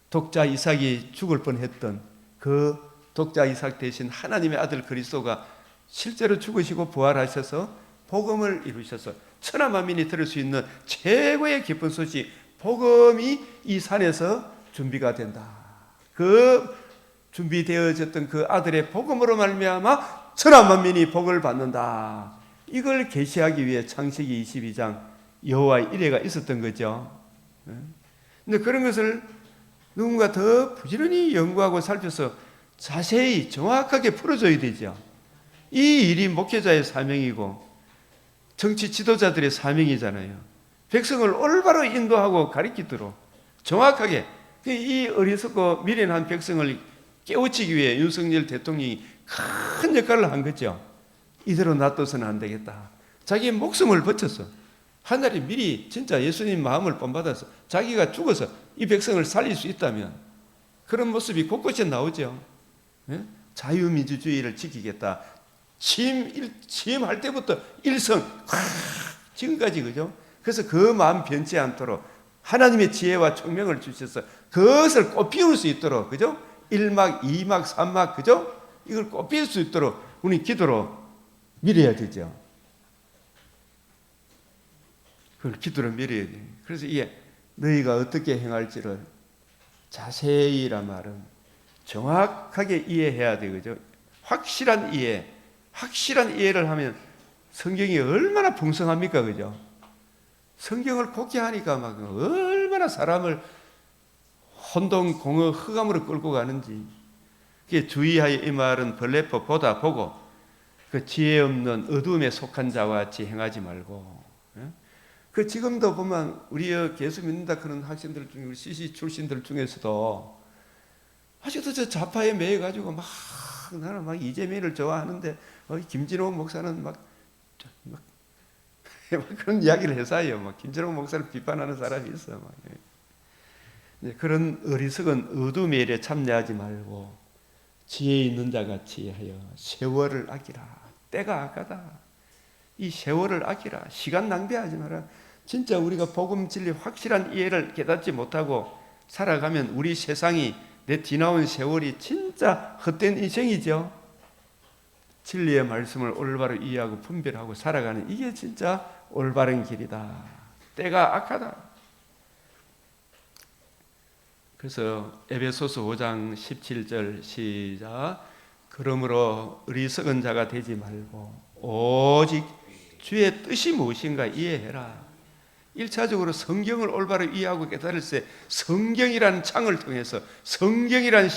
독자 이삭이 죽을 뻔했던 그 독자 이삭 대신 하나님의 아들 그리스도가 실제로 죽으시고 부활하셔서 복음을 이루셔서 천하 만민이 들을 수 있는 최고의 기쁜 소식 복음이 이 산에서 준비가 된다. 그 준비되어졌던 그 아들의 복음으로 말미암아 천하 만민이 복을 받는다. 이걸 계시하기 위해 창세기 22장 여호와의 이레가 있었던 거죠. 근데 그런 것을 누군가 더 부지런히 연구하고 살펴서 자세히 정확하게 풀어줘야 되죠. 이 일이 목회자의 사명이고 정치 지도자들의 사명이잖아요. 백성을 올바로 인도하고 가르치도록 정확하게 이 어리석고 미련한 백성을 깨우치기 위해 윤석열 대통령이 큰 역할을 한 거죠. 이대로 놔둬서는 안 되겠다. 자기의 목숨을 바쳐서 하늘이 미리 진짜 예수님 마음을 본받아서 자기가 죽어서 이 백성을 살릴 수 있다면 그런 모습이 곳곳에 나오죠. 예? 자유민주주의를 지키겠다. 취임할 때부터 일성 지금까지 그죠? 그래서 그 마음 변치 않도록 하나님의 지혜와 총명을 주셔서 그것을 꽃피울 수 있도록 그죠? 1막, 2막, 3막 그죠? 이걸 꽃피울 수 있도록 우리 기도로 밀어야 되죠. 그걸 기도로 밀어야 돼. 그래서 이게 너희가 어떻게 행할지를 자세히란 말은 정확하게 이해해야 되죠. 확실한 이해를 하면 성경이 얼마나 풍성합니까, 그죠? 성경을 곡해하니까 막 얼마나 사람을 혼동, 공허, 흑암으로 끌고 가는지. 그게 주의하여 이 말은 벌레포 보다 보고 그 지혜 없는 어둠에 속한 자와 같이 행하지 말고. 그 지금도 보면 우리 예수 믿는다 그런 학생들 중에 우리 CC 출신들 중에서도 아직도 저 좌파에 매여 가지고 막 나는 막 이재명을 좋아하는데 김진호 목사는 막 그런 이야기를 해서요. 막 김진호 목사를 비판하는 사람이 있어. 막. 그런 어리석은 어둠의 일에 참여하지 말고 지혜 있는 자 같이 하여 세월을 아끼라. 때가 악하다. 이 세월을 아끼라. 시간 낭비하지 마라. 진짜 우리가 복음 진리 확실한 이해를 깨닫지 못하고 살아가면 우리 세상이 내 뒤나온 세월이 진짜 헛된 인생이죠. 진리의 말씀을 올바로 이해하고 분별하고 살아가는 이게 진짜 올바른 길이다. 때가 악하다. 그래서 에베소서 5장 17절 시작. 그러므로 어리석은 자가 되지 말고 오직 주의 뜻이 무엇인가 이해해라. 1차적으로 성경을 올바로 이해하고 깨달을 때 성경이라는 창을 통해서 성경이라는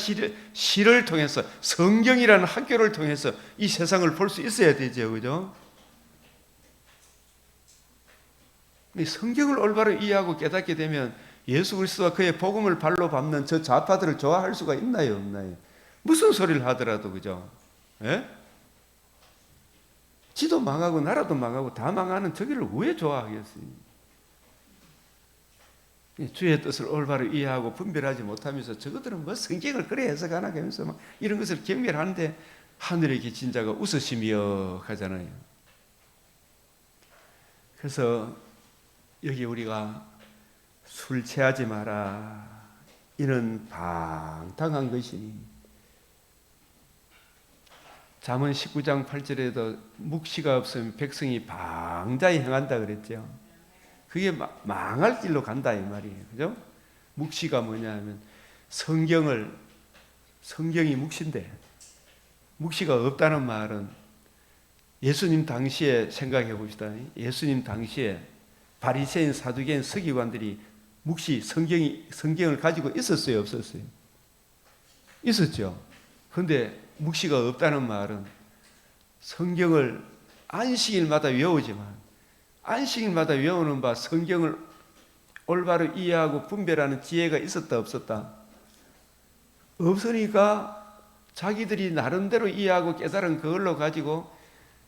시를 통해서 성경이라는 학교를 통해서 이 세상을 볼 수 있어야 되죠. 그죠? 성경을 올바로 이해하고 깨닫게 되면 예수 그리스도와 그의 복음을 발로 밟는 저 좌파들을 좋아할 수가 있나요? 없나요? 무슨 소리를 하더라도 그죠? 예? 지도 망하고 나라도 망하고 다 망하는 저기를 왜 좋아하겠어요? 주의 뜻을 올바로 이해하고 분별하지 못하면서 저것들은 뭐 성경을 그래 해석하나 하면서 막 이런 것을 경멸하는데 하늘에 계신 자가 웃으시며 하잖아요. 그래서 여기 우리가 술 취하지 마라, 이는 방탕한 것이니, 잠언 19장 8절에도 묵시가 없으면 백성이 방자히 행한다 그랬죠. 그게 망할 길로 간다 이 말이에요. 그죠? 묵시가 뭐냐 하면 성경이 묵시인데, 묵시가 없다는 말은 예수님 당시에 생각해 봅시다. 예수님 당시에 바리새인, 사두개인, 서기관들이 묵시 성경을 가지고 있었어요, 없었어요? 있었죠. 그런데 묵시가 없다는 말은 성경을 안식일마다 외우지만, 안식일마다 외우는 바 성경을 올바로 이해하고 분별하는 지혜가 있었다, 없었다? 없으니까 자기들이 나름대로 이해하고 깨달은 그걸로 가지고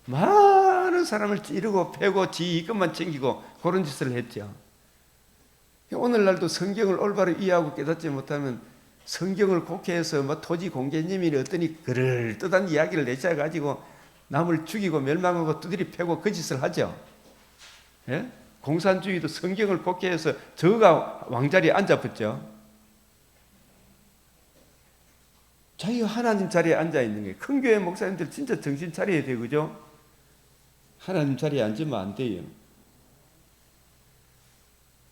많은 사람을 찌르고 패고 지 이것만 챙기고 그런 짓을 했죠. 오늘날도 성경을 올바로 이해하고 깨닫지 못하면 성경을 곡해해서 뭐 토지 공개님이 어떠니 그럴듯한 이야기를 내셔가지고 남을 죽이고 멸망하고 두드리 패고 그 짓을 하죠. 예? 공산주의도 성경을 곡해해서 저가 왕자리에 앉아붙죠. 자기가 하나님 자리에 앉아있는 거예요. 큰 교회 목사님들 진짜 정신 차려야 돼요. 그죠? 하나님 자리에 앉으면 안 돼요.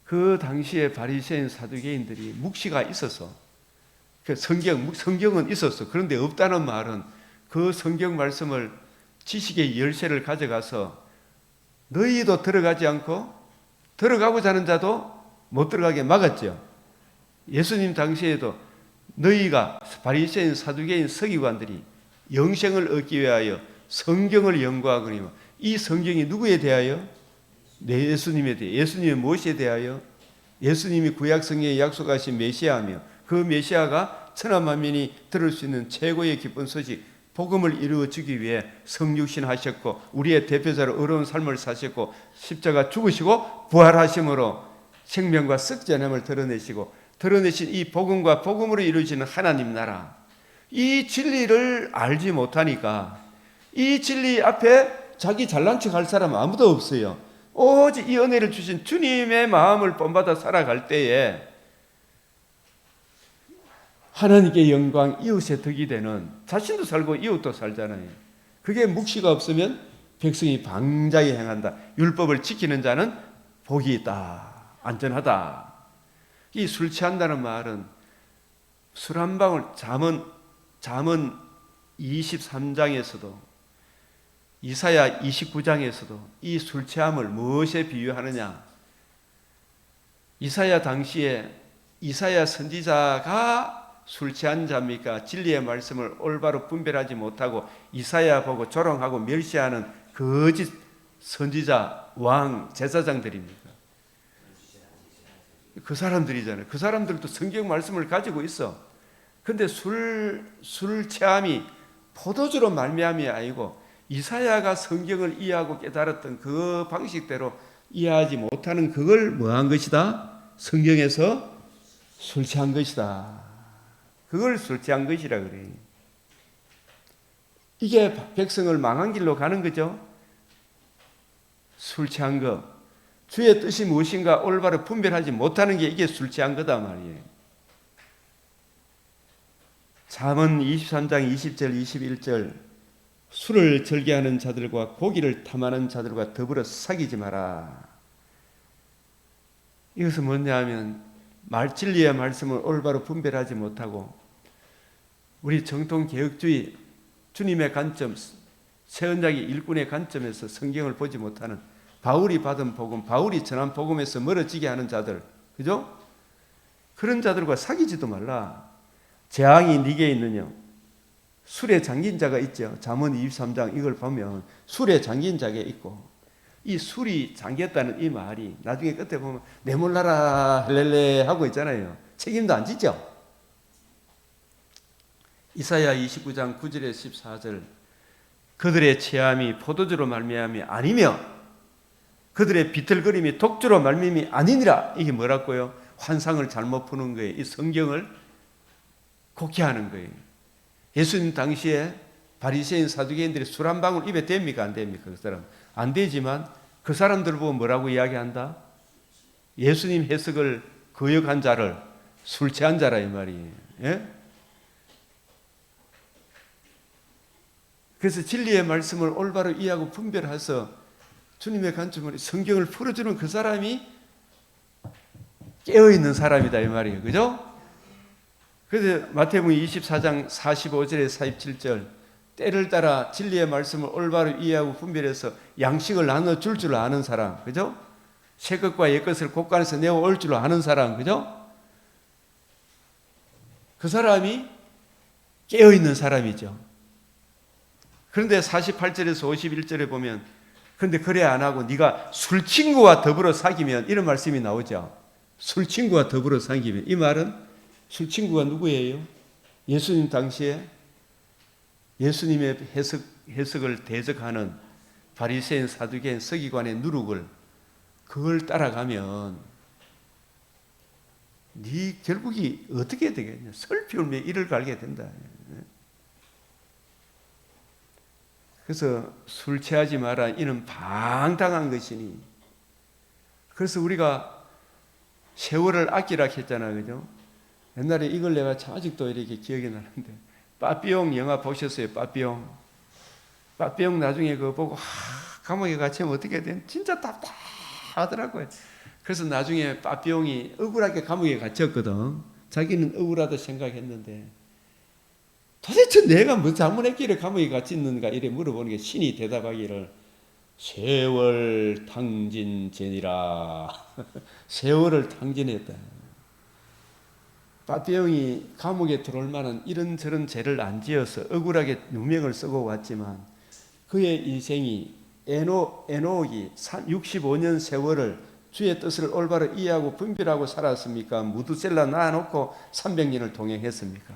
그 당시에 바리새인 사두개인들이 묵시가 있어서, 성경은 있었어. 그런데 없다는 말은 그 성경 말씀을 지식의 열쇠를 가져가서 너희도 들어가지 않고 들어가고자 하는 자도 못 들어가게 막았죠. 예수님 당시에도 너희가 바리새인, 사두개인, 서기관들이 영생을 얻기 위하여 성경을 연구하거니와, 이 성경이 누구에 대하여? 예수님에 대해. 예수님이 무엇에 대하여? 예수님이 구약 성경에 약속하신 메시아며, 그 메시아가 천하 만민이 들을 수 있는 최고의 기쁜 소식, 복음을 이루어 주기 위해 성육신 하셨고 우리의 대표자로 어려운 삶을 사셨고 십자가 죽으시고 부활하심으로 생명과 썩지 않음을 드러내신 이 복음과 복음으로 이루어지는 하나님 나라, 이 진리를 알지 못하니까 이 진리 앞에 자기 잘난 척 할 사람 아무도 없어요. 오직 이 은혜를 주신 주님의 마음을 본받아 살아갈 때에 하나님께 영광, 이웃의 덕이 되는, 자신도 살고 이웃도 살잖아요. 그게 묵시가 없으면 백성이 방자히 행한다. 율법을 지키는 자는 복이 있다, 안전하다. 이 술 취한다는 말은 술 한 방울, 잠언 23장에서도 이사야 29장에서도 이 술 취함을 무엇에 비유하느냐? 이사야 당시에 이사야 선지자가 술 취한 자입니까? 진리의 말씀을 올바로 분별하지 못하고 이사야 보고 조롱하고 멸시하는 거짓 선지자, 왕, 제사장들입니까? 그 사람들이잖아요. 그 사람들도 성경 말씀을 가지고 있어. 근데 술 취함이 포도주로 말미암이 아니고 이사야가 성경을 이해하고 깨달았던 그 방식대로 이해하지 못하는 그걸 뭐한 것이다? 성경에서 술 취한 것이다. 그걸 술 취한 것이라 그래요. 이게 백성을 망한 길로 가는 거죠. 술 취한 거, 주의 뜻이 무엇인가 올바로 분별하지 못하는 게 이게 술 취한 거다 말이에요. 잠언 23장 20절 21절 술을 즐겨하는 자들과 고기를 탐하는 자들과 더불어 사귀지 마라. 이것은 뭐냐 하면 진리의 말씀을 올바로 분별하지 못하고 우리 정통 개혁주의 주님의 관점, 새언약의 일꾼의 관점에서 성경을 보지 못하는, 바울이 받은 복음, 바울이 전한 복음에서 멀어지게 하는 자들, 그죠? 그런 자들과 사귀지도 말라. 재앙이 네게 있느냐? 술에 잠긴 자가 있죠. 잠언 23장 이걸 보면 술에 잠긴 자가 있고, 이 술이 잠겼다는 이 말이 나중에 끝에 보면 내 몰라라 할렐레 하고 있잖아요. 책임도 안 지죠. 이사야 29장 9절에 14절 그들의 체함이 포도주로 말미암이 아니며 그들의 비틀거림이 독주로 말미암이 아니니라. 이게 뭐라고요? 환상을 잘못 푸는 거예요. 이 성경을 곡해하는 거예요. 예수님 당시에 바리새인 사두개인들이 술 한 방울 입에 됩니까 안 됩니까? 그 사람 안 되지만 그 사람들 보고 뭐라고 이야기한다? 예수님 해석을 거역한 자를 술 취한 자라 이 말이에요. 예? 그래서 진리의 말씀을 올바로 이해하고 분별해서 주님의 관점으로 성경을 풀어주는 그 사람이 깨어있는 사람이다 이 말이에요. 그죠? 그래서 마태복음 24장 45절에 47절 때를 따라 진리의 말씀을 올바로 이해하고 분별해서 양식을 나눠줄 줄 아는 사람. 그죠? 새 것과 옛 것을 곳간에서 내어올 줄 아는 사람. 그죠? 그 사람이 깨어있는 사람이죠. 그런데 48절에서 51절에 보면 그런데 그래 안 하고 네가 술 친구와 더불어 사귀면 이런 말씀이 나오죠. 술 친구와 더불어 사귀면 이 말은 술 친구가 누구예요? 예수님 당시에 예수님의 해석을 대적하는 바리새인 사두개인 서기관의 누룩을 그걸 따라가면 네 결국이 어떻게 되겠냐? 설피울며 이를 갈게 된다. 그래서 술 취하지 마라. 이는 방탕한 것이니. 그래서 우리가 세월을 아끼라 했잖아요. 그죠? 옛날에 이걸 내가 참 아직도 이렇게 기억이 나는데 빠삐용 영화 보셨어요? 빠삐용. 빠삐용 나중에 그거 보고 감옥에 갇히면 어떻게 된? 진짜 답답하더라고요. 그래서 나중에 빠삐용이 억울하게 감옥에 갇혔거든. 자기는 억울하다 생각했는데 도대체 내가 뭐 잘못했기를 감옥에 갇혔는가 이래 물어보는 게 신이 대답하기를 세월 탕진제니라. 세월을 탕진했다. 빠삐용이 감옥에 들어올 만한 이런저런 죄를 안 지어서 억울하게 누명을 쓰고 왔지만 그의 인생이 에녹이 65년 세월을 주의 뜻을 올바로 이해하고 분별하고 살았습니까? 무두셀라 낳아놓고 300년을 동행했습니까?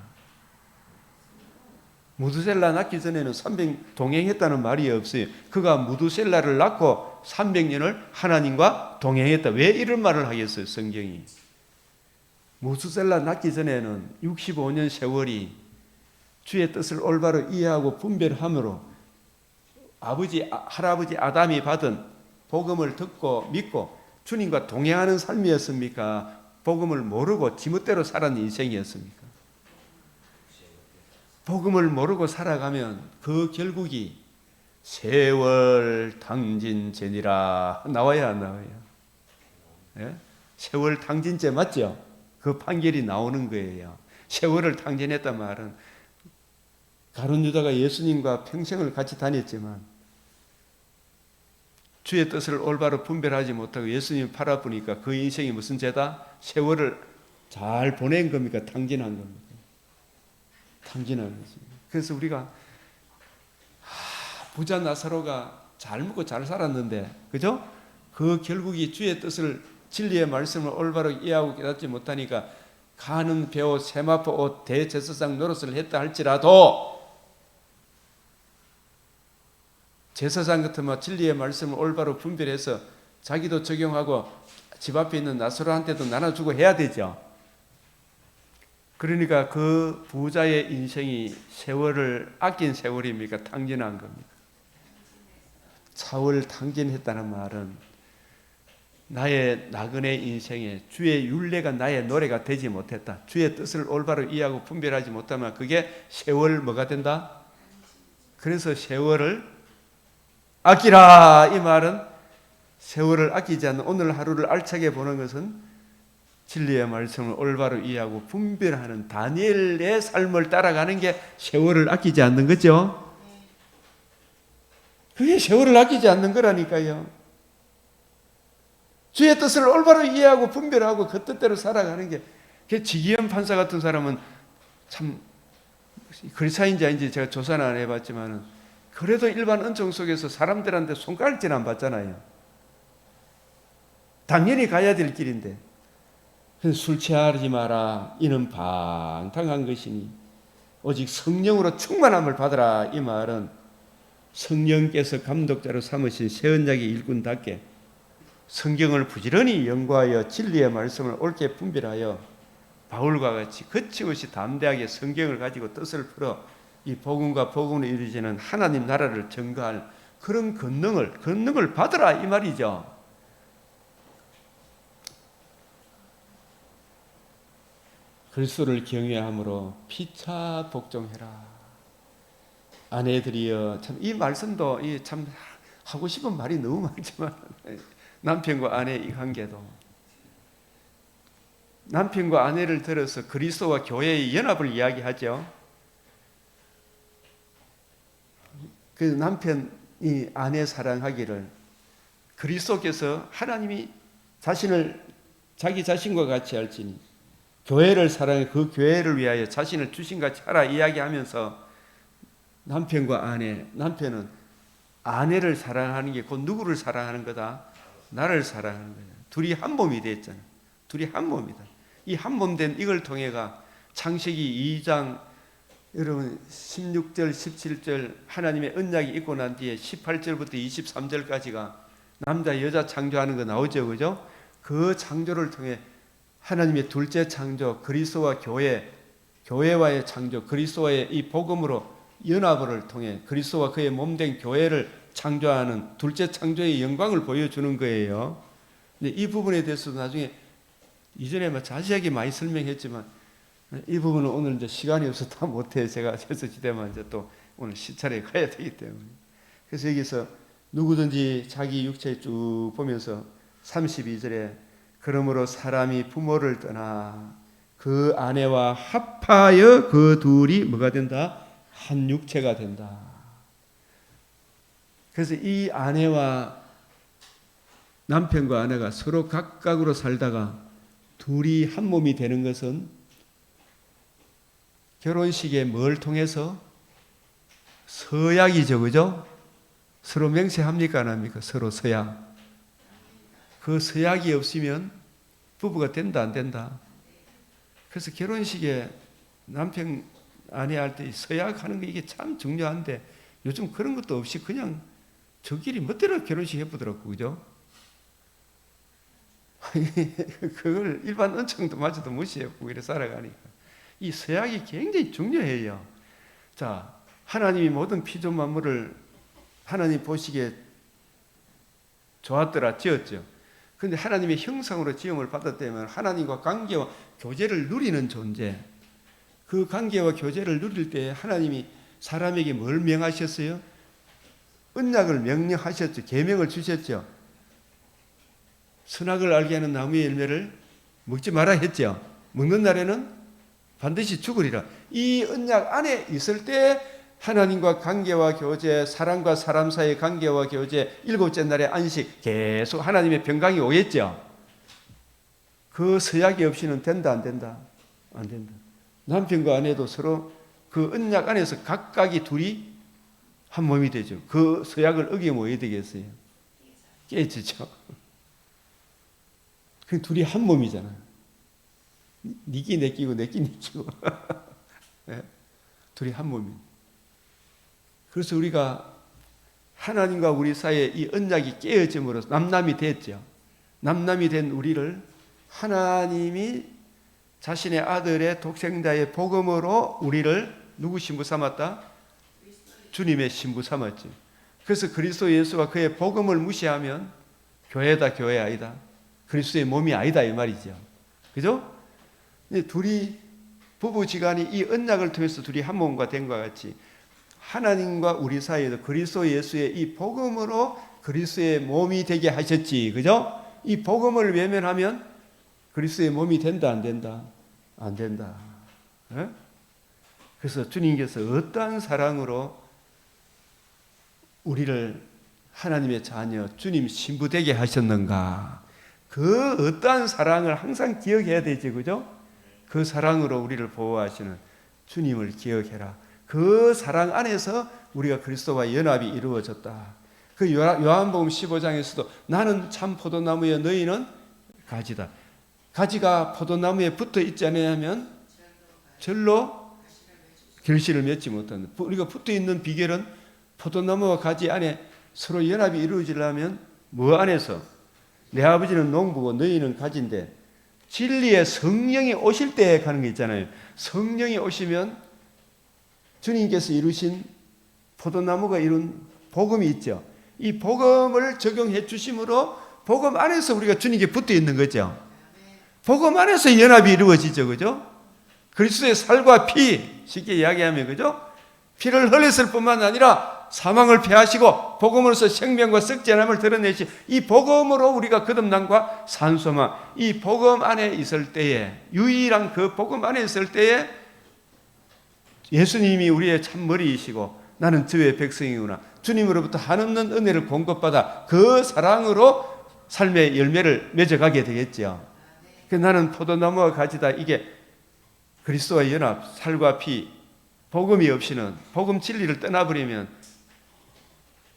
무두셀라 낳기 전에는 300 동행했다는 말이 없어요. 그가 무두셀라를 낳고 300년을 하나님과 동행했다. 왜 이런 말을 하겠어요? 성경이. 무두셀라 낳기 전에는 65년 세월이 주의 뜻을 올바로 이해하고 분별함으로 할아버지 아담이 받은 복음을 듣고 믿고 주님과 동행하는 삶이었습니까? 복음을 모르고 지멋대로 살았는 인생이었습니까? 복음을 모르고 살아가면 그 결국이 세월 탕진죄니라 나와야 안 나와요? 예? 세월 탕진죄 맞죠? 그 판결이 나오는 거예요. 세월을 탕진했단 말은 가룟 유다가 예수님과 평생을 같이 다녔지만 주의 뜻을 올바로 분별하지 못하고 예수님이 팔 아프니까 그 인생이 무슨 죄다? 세월을 잘 보낸 겁니까? 탕진한 겁니까? 탕진한 거지. 그래서 우리가 부자 나사로가 잘 먹고 잘 살았는데, 그죠? 그 결국이 주의 뜻을 진리의 말씀을 올바로 이해하고 깨닫지 못하니까 가는 배옷, 세마포 옷, 대제사장 노릇을 했다 할지라도 제사장 같으면 진리의 말씀을 올바로 분별해서 자기도 적용하고 집 앞에 있는 나사로한테도 나눠주고 해야 되죠. 그러니까 그 부자의 인생이 세월을 아낀 세월입니까? 탕진한 겁니까? 차월 탕진했다는 말은 나의 나그네 인생에 주의 율례가 나의 노래가 되지 못했다. 주의 뜻을 올바로 이해하고 분별하지 못하면 그게 세월 뭐가 된다? 그래서 세월을 아끼라 이 말은 세월을 아끼지 않는 오늘 하루를 알차게 보는 것은 진리의 말씀을 올바로 이해하고 분별하는 다니엘의 삶을 따라가는 게 세월을 아끼지 않는 거죠. 그게 세월을 아끼지 않는 거라니까요. 주의 뜻을 올바로 이해하고 분별하고 그 뜻대로 살아가는 게 지기현 판사 같은 사람은 참 그리스도인지 아닌지 제가 조사는 안 해봤지만은 그래도 일반 은총 속에서 사람들한테 손가락질 안 받잖아요. 당연히 가야 될 길인데. 술 취하지 마라. 이는 방탕한 것이니 오직 성령으로 충만함을 받으라. 이 말은 성령께서 감독자로 삼으신 새 언약의 일꾼답게 성경을 부지런히 연구하여 진리의 말씀을 옳게 분별하여 바울과 같이 거침없이 담대하게 성경을 가지고 뜻을 풀어 이 복음과 복음으로 이루어지는 하나님 나라를 증거할 그런 권능을 받으라 이 말이죠. 그리스도를 경외함으로 피차 복종해라. 아내들이여, 참 이 말씀도 참 하고 싶은 말이 너무 많지만 남편과 아내의 이 관계도 남편과 아내를 들어서 그리스도와 교회의 연합을 이야기하죠. 그 남편이 아내 사랑하기를 그리스도께서 하나님이 자신을 자기 자신과 같이 할지니 교회를 사랑해 그 교회를 위하여 자신을 주신 같이 하라 이야기하면서 남편과 아내, 남편은 아내를 사랑하는 게 곧 누구를 사랑하는 거다? 나를 사랑하는 거야. 둘이 한 몸이 됐잖아. 둘이 한 몸이다. 이 한 몸 된 이걸 통해가 창세기 2장 여러분 16절 17절 하나님의 언약이 있고 난 뒤에 18절부터 23절까지가 남자 여자 창조하는 거 나오죠. 그죠? 그 창조를 통해 하나님의 둘째 창조 그리스도와 교회와의 창조 그리스도와의 이 복음으로 연합을 통해 그리스도와 그의 몸된 교회를 창조하는 둘째 창조의 영광을 보여주는 거예요. 근데 이 부분에 대해서 나중에 이전에 자세하게 많이 설명했지만 이 부분은 오늘 이제 시간이 없어서 다 못해. 제가 철수지대만 이제 또 오늘 시차례에 가야 되기 때문에. 그래서 여기서 누구든지 자기 육체 쭉 보면서 32절에 그러므로 사람이 부모를 떠나 그 아내와 합하여 그 둘이 뭐가 된다? 한 육체가 된다. 그래서 이 아내와 남편과 아내가 서로 각각으로 살다가 둘이 한 몸이 되는 것은 결혼식에 뭘 통해서? 서약이죠. 그죠? 서로 맹세합니까? 안 합니까? 서로 서약. 그 서약이 없으면 부부가 된다 안 된다? 그래서 결혼식에 남편 아내 할 때 서약하는 게 이게 참 중요한데 요즘 그런 것도 없이 그냥 저끼리 멋대로 결혼식 해보더라고. 그죠? 그걸 일반 은총도 마저도 무시하고 이래 살아가니까 이 서약이 굉장히 중요해요. 자, 하나님이 모든 피조 만물을 하나님 보시기에 좋았더라 지었죠. 그런데 하나님의 형상으로 지음을 받았다면 하나님과 관계와 교제를 누리는 존재, 그 관계와 교제를 누릴 때 하나님이 사람에게 뭘 명하셨어요? 언약을 명령하셨죠. 계명을 주셨죠. 선악을 알게 하는 나무의 열매를 먹지 마라 했죠. 먹는 날에는 반드시 죽으리라. 이 언약 안에 있을 때 하나님과 관계와 교제, 사람과 사람 사이의 관계와 교제, 일곱째 날의 안식, 계속 하나님의 평강이 오겠죠. 그 서약이 없이는 된다 안 된다? 안 된다. 남편과 아내도 서로 그 언약 안에서 각각이 둘이 한 몸이 되죠. 그 서약을 어기면 어떻게 되겠어요? 깨지죠. 그 둘이 한 몸이잖아요. 니끼 내끼고 내끼 내끼고 네? 둘이 한 몸입니다. 그래서 우리가 하나님과 우리 사이에 이 언약이 깨어짐으로써 남남이 됐죠. 남남이 된 우리를 하나님이 자신의 아들의 독생자의 복음으로 우리를 누구 신부 삼았다? 주님의 신부 삼았죠. 그래서 그리스도 예수가 그의 복음을 무시하면 교회다 교회 아니다. 그리스도의 몸이 아니다 이 말이죠. 그죠? 둘이 부부지간이 이 언약을 통해서 둘이 한 몸과 된 것과 같이 하나님과 우리 사이에도 그리스도 예수의 이 복음으로 그리스도의 몸이 되게 하셨지. 그죠? 이 복음을 외면하면 그리스도의 몸이 된다 안 된다? 안 된다. 네? 그래서 주님께서 어떠한 사랑으로 우리를 하나님의 자녀 주님 신부 되게 하셨는가? 그 어떠한 사랑을 항상 기억해야 되지. 그죠? 그 사랑으로 우리를 보호하시는 주님을 기억해라. 그 사랑 안에서 우리가 그리스도와 연합이 이루어졌다. 그 요한복음 15장에서도 나는 참 포도나무여 너희는 가지다. 가지가 포도나무에 붙어 있지 않으면 절로 결실을 맺지 못한다. 우리가 붙어 있는 비결은 포도나무와 가지 안에 서로 연합이 이루어지려면 뭐 안에서? 내 아버지는 농부고 너희는 가지인데 진리의 성령이 오실 때 가는 게 있잖아요. 성령이 오시면 주님께서 이루신 포도나무가 이룬 복음이 있죠. 이 복음을 적용해 주심으로 복음 안에서 우리가 주님께 붙어 있는 거죠. 복음 안에서 연합이 이루어지죠. 그죠? 그리스도의 살과 피, 쉽게 이야기하면, 그죠? 피를 흘렸을 뿐만 아니라 사망을 패하시고 복음으로서 생명과 썩지 않음을 드러내시, 이 복음으로 우리가 거듭남과 산소망, 이 복음 안에 있을 때에, 유일한 그 복음 안에 있을 때에 예수님이 우리의 참머리이시고 나는 주의 백성이구나, 주님으로부터 한없는 은혜를 공급받아 그 사랑으로 삶의 열매를 맺어가게 되겠죠. 나는 포도나무와 가지다, 이게 그리스도와 연합, 살과 피, 복음이 없이는, 복음 진리를 떠나버리면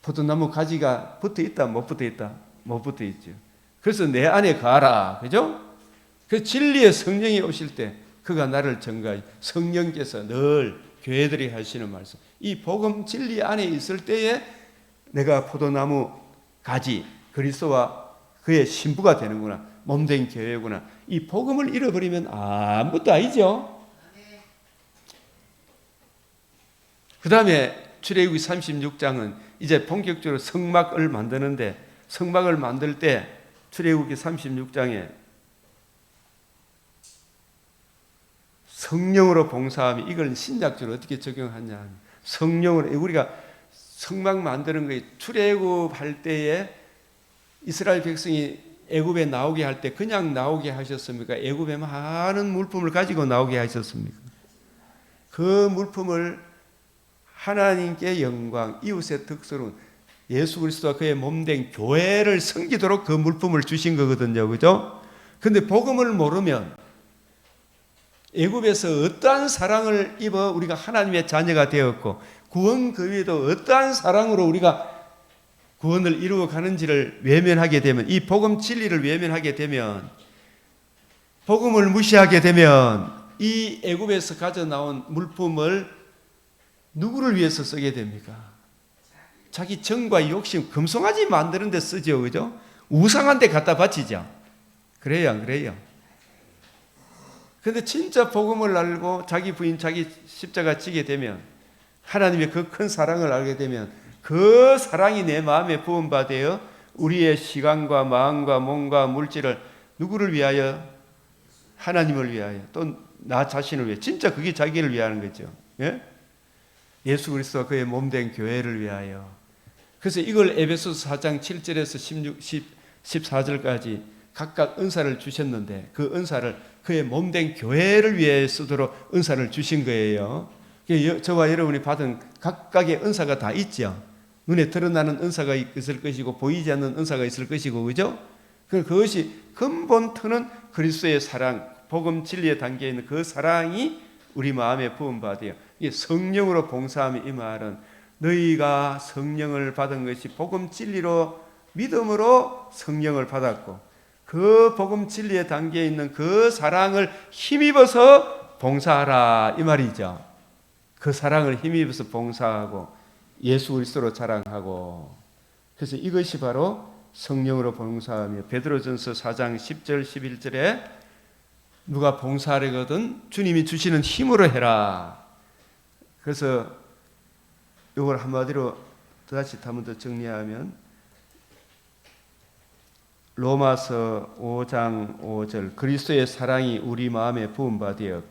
포도나무 가지가 붙어 있다, 못 붙어 있다? 못 붙어 있죠. 그래서 내 안에 가라, 그죠? 그 진리의 성령이 오실 때 그가 나를 증가해, 성령께서 늘 교회들이 하시는 말씀, 이 복음 진리 안에 있을 때에 내가 포도나무 가지, 그리스도와 그의 신부가 되는구나, 몸된 교회구나. 이 복음을 잃어버리면 아무것도 아니죠. 그 다음에 출애굽기 36장은 이제 본격적으로 성막을 만드는데, 성막을 만들 때 출애굽기 36장에 성령으로 봉사함이, 이걸 신약적으로 어떻게 적용하냐, 성령으로, 우리가 성막 만드는 거에 출애굽할 때에 이스라엘 백성이 애굽에 나오게 할 때 그냥 나오게 하셨습니까? 애굽에 많은 물품을 가지고 나오게 하셨습니까? 그 물품을 하나님께 영광, 이웃의 덕스러운 예수 그리스도와 그의 몸된 교회를 섬기도록 그 물품을 주신 거거든요. 그죠? 근데 복음을 모르면 애굽에서 어떠한 사랑을 입어 우리가 하나님의 자녀가 되었고, 구원 그 위에도 어떠한 사랑으로 우리가 구원을 이루어 가는지를 외면하게 되면, 이 복음 진리를 외면하게 되면, 복음을 무시하게 되면 이 애굽에서 가져 나온 물품을 누구를 위해서 쓰게 됩니까? 자기 정과 욕심, 금송아지 만드는 데 쓰죠. 그죠? 우상한 데 갖다 바치죠. 그래요, 안 그래요? 근데 진짜 복음을 알고 자기 부인, 자기 십자가 지게 되면, 하나님의 그 큰 사랑을 알게 되면, 그 사랑이 내 마음에 부음받아요. 우리의 시간과 마음과 몸과 물질을 누구를 위하여? 하나님을 위하여, 또 나 자신을 위해. 진짜 그게 자기를 위하는 거죠. 예? 예수 그리스도와 그의 몸된 교회를 위하여. 그래서 이걸 에베소서 4장 7절에서 14절까지 각각 은사를 주셨는데, 그 은사를 그의 몸된 교회를 위해 쓰도록 은사를 주신 거예요. 저와 여러분이 받은 각각의 은사가 다 있죠. 눈에 드러나는 은사가 있을 것이고 보이지 않는 은사가 있을 것이고, 그죠? 그것이 근본터는 그리스도의 사랑, 복음 진리의 단계에 있는 그 사랑이 우리 마음에 부음받아요. 성령으로 봉사함이, 이 말은 너희가 성령을 받은 것이 복음 진리로, 믿음으로 성령을 받았고, 그 복음 진리의 단계에 있는 그 사랑을 힘입어서 봉사하라, 이 말이죠. 그 사랑을 힘입어서 봉사하고 예수 그리스도로 자랑하고, 그래서 이것이 바로 성령으로 봉사하며, 베드로전서 4장 10절 11절에 누가 봉사하려거든 주님이 주시는 힘으로 해라. 그래서 이걸 한마디로 다시 한 번 더 정리하면, 로마서 5장 5절, 그리스도의 사랑이 우리 마음에 부음받아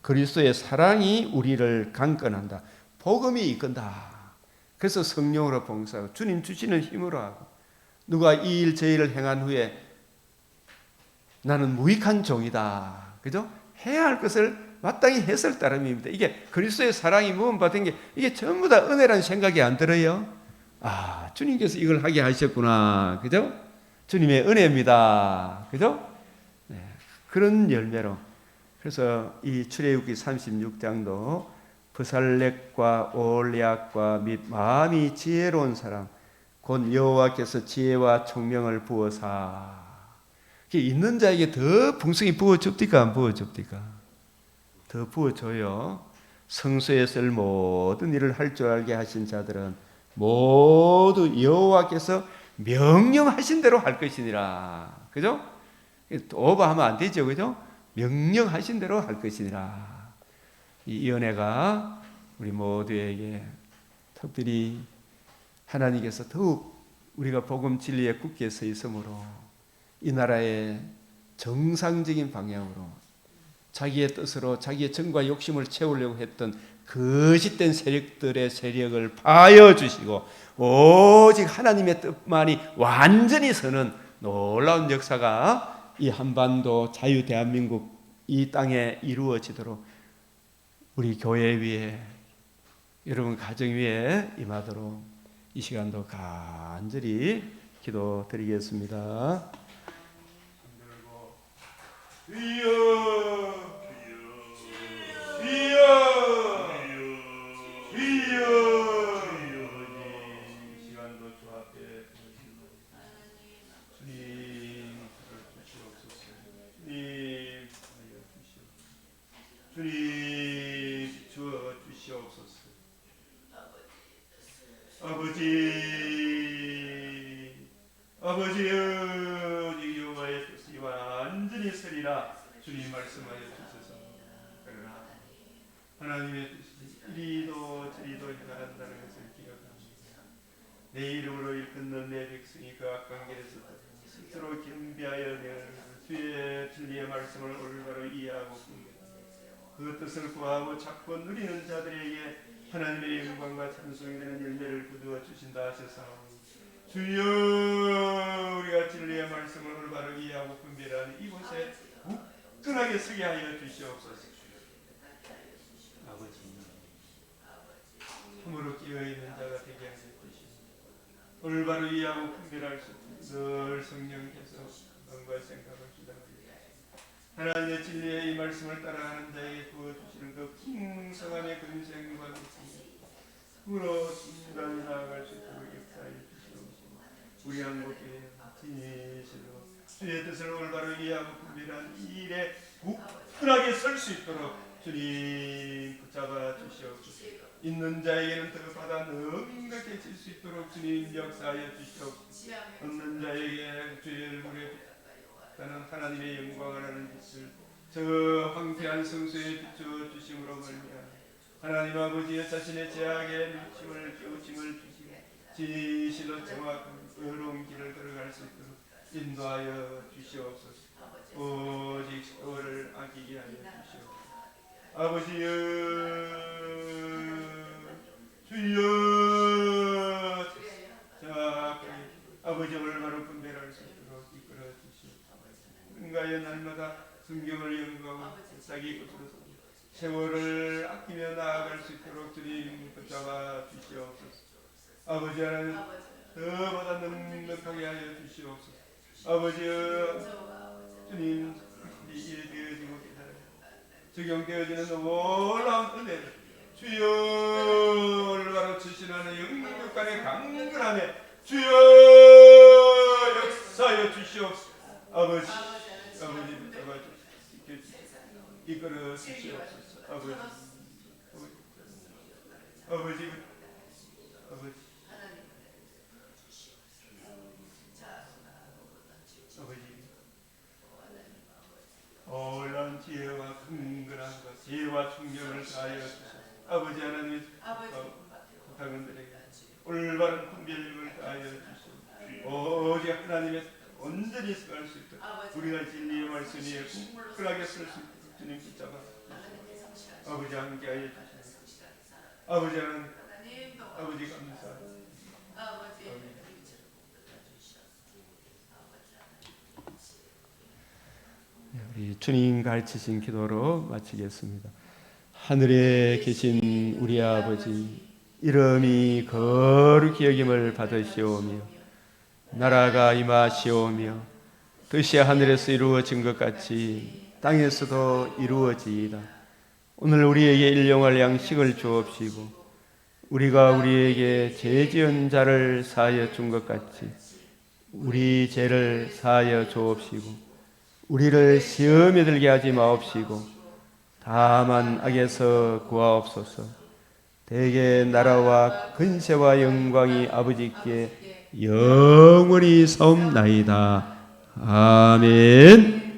그리스도의 사랑이 우리를 강건한다. 복음이 이끈다. 그래서 성령으로 봉사하고 주님 주시는 힘으로 하고, 누가 이 일 저 일을 행한 후에 나는 무익한 종이다, 그죠? 해야 할 것을 마땅히 했을 따름입니다. 이게 그리스도의 사랑이 부음받은 게, 이게 전부 다 은혜라는 생각이 안 들어요? 아, 주님께서 이걸 하게 하셨구나, 그죠? 주님의 은혜입니다, 그죠? 네, 그런 열매로. 그래서 이 출애굽기 36장도 브살렛과 올리압과 및 마음이 지혜로운 사람, 곧 여호와께서 지혜와 총명을 부어사, 있는 자에게 더 풍성히 부어줍니까, 안 부어줍니까? 더 부어줘요. 성소에 쓸 모든 일을 할 줄 알게 하신 자들은 모두 여호와께서 명령하신 대로 할 것이니라, 그죠? 오버하면 안 되죠, 그죠? 명령하신 대로 할 것이니라. 이 은혜가 우리 모두에게 특별히 하나님께서 더욱 우리가 복음 진리에 굳게 서 있으므로 이 나라의 정상적인 방향으로 자기의 뜻으로 자기의 정과 욕심을 채우려고 했던 거짓된 세력들의 세력을 파여 주시고 오직 하나님의 뜻만이 완전히 서는 놀라운 역사가 이 한반도 자유 대한민국 이 땅에 이루어지도록 우리 교회 위에 여러분 가정 위에 임하도록 이 시간도 간절히 기도드리겠습니다. 주여 주님 주어 주시옵소서. 아버지여 여호와의 뜻이 완전히 서리라. 주님 말씀하여 주셔서 그러나 하나님의 뜻이 이리도 저리도 행하란다는 것을 기억합니다. 내 이름으로 일컫는 내 백성이 그 악관계에서 스스로 겸비하여 주의 진리의 말씀을 올바로 이해하고 그 뜻을 구하고 찾고 누리는 자들에게 하나님의 영광과 찬송이 되는 열매를 거두어 주신다 하셔서 주여 우리가 진리의 말씀을 올바로 이해하고 분별하는 이곳에 굳건하게 서게 하여 주시옵소서. 아버지 참으로 깨어있는 자가 되게 하여 주시옵소서. 올바로 이해하고 분별할 수 있도록 늘 성령께서 마음과 생각을 주장하옵소서. 하나님의 진리의 이 말씀을 따라가는 자에게 부어주시는 그 풍성함의 근생과 으로 진단히 나아갈 수 있도록 역사해 주시옵소서. 우리 한국에 진실로 주의 뜻을 올바로 이해하고 분별한 이 일에 굳건하게 설 수 있도록 주님 붙잡아 주시옵소서. 있는 자에게는 더 받아 능력해질 수 있도록 주님 역사하여 주시옵소서. 없는 자에게 주의 얼굴에 나는 하나님의 영광을 하는 빛을 저 황폐한 성소에 비추어 주심으로 말미암아 하나님 아버지의 자신의 제약에 미침을 깨우침을 주시고 진실로 정확한 의로운 길을 걸어갈 수 있도록 인도하여 주시옵소서. 오직 세월을 아끼게 하여 주시옵소서. 아버지여 주여 아버지 올바로 분별할 수 있도록 이끌어 주시옵소서. 그러니까 날마다 성경을 연구하고 자기 것으로 세월을 아끼며 나아갈 수 있도록 주님 붙잡아 주시옵소서. 아버지 하나님 더보다 넉넉하게 하여 주시옵소서. 아버지여 주님 이해되어지고 적용되어지는 놀라운 은혜를 주여 올바로 주시는 영육간의 강건함에 주여 역사하여 주시옵소서. 아버지 붙잡아 주시옵소서. 이끌어 주시옵소서. 아버지 올라온 지혜와 긍근한 것, 지혜와 충격을 다하여 주소서. 아버지 하나님 부탁원들에게 올바른 분별력을 다하여 주시옵소서. 오직 하나님의 온전히 서갈 수 있도록 우리가 진리의 말씀 위에 굳건하게 설 수 있도록 주님 붙잡아 아버지 함께하여 주시옵소서. 아버지 하나님 아버지 감사합니다. 우리 주님 가르치신 기도로 마치겠습니다. 하늘에 계신 우리 아버지 이름이 거룩히 여김을 받으시오며 나라가 임하시오며 뜻이 하늘에서 이루어진 것 같이 땅에서도 이루어지이다. 오늘 우리에게 일용할 양식을 주옵시고 우리가 우리에게 죄 지은 자를 사하여 준 것 같이 우리 죄를 사하여 주옵시고 우리를 시험에 들게 하지 마옵시고 다만 악에서 구하옵소서. 대개 나라와 근세와 영광이 아버지께 영원히 사옵나이다. 아멘.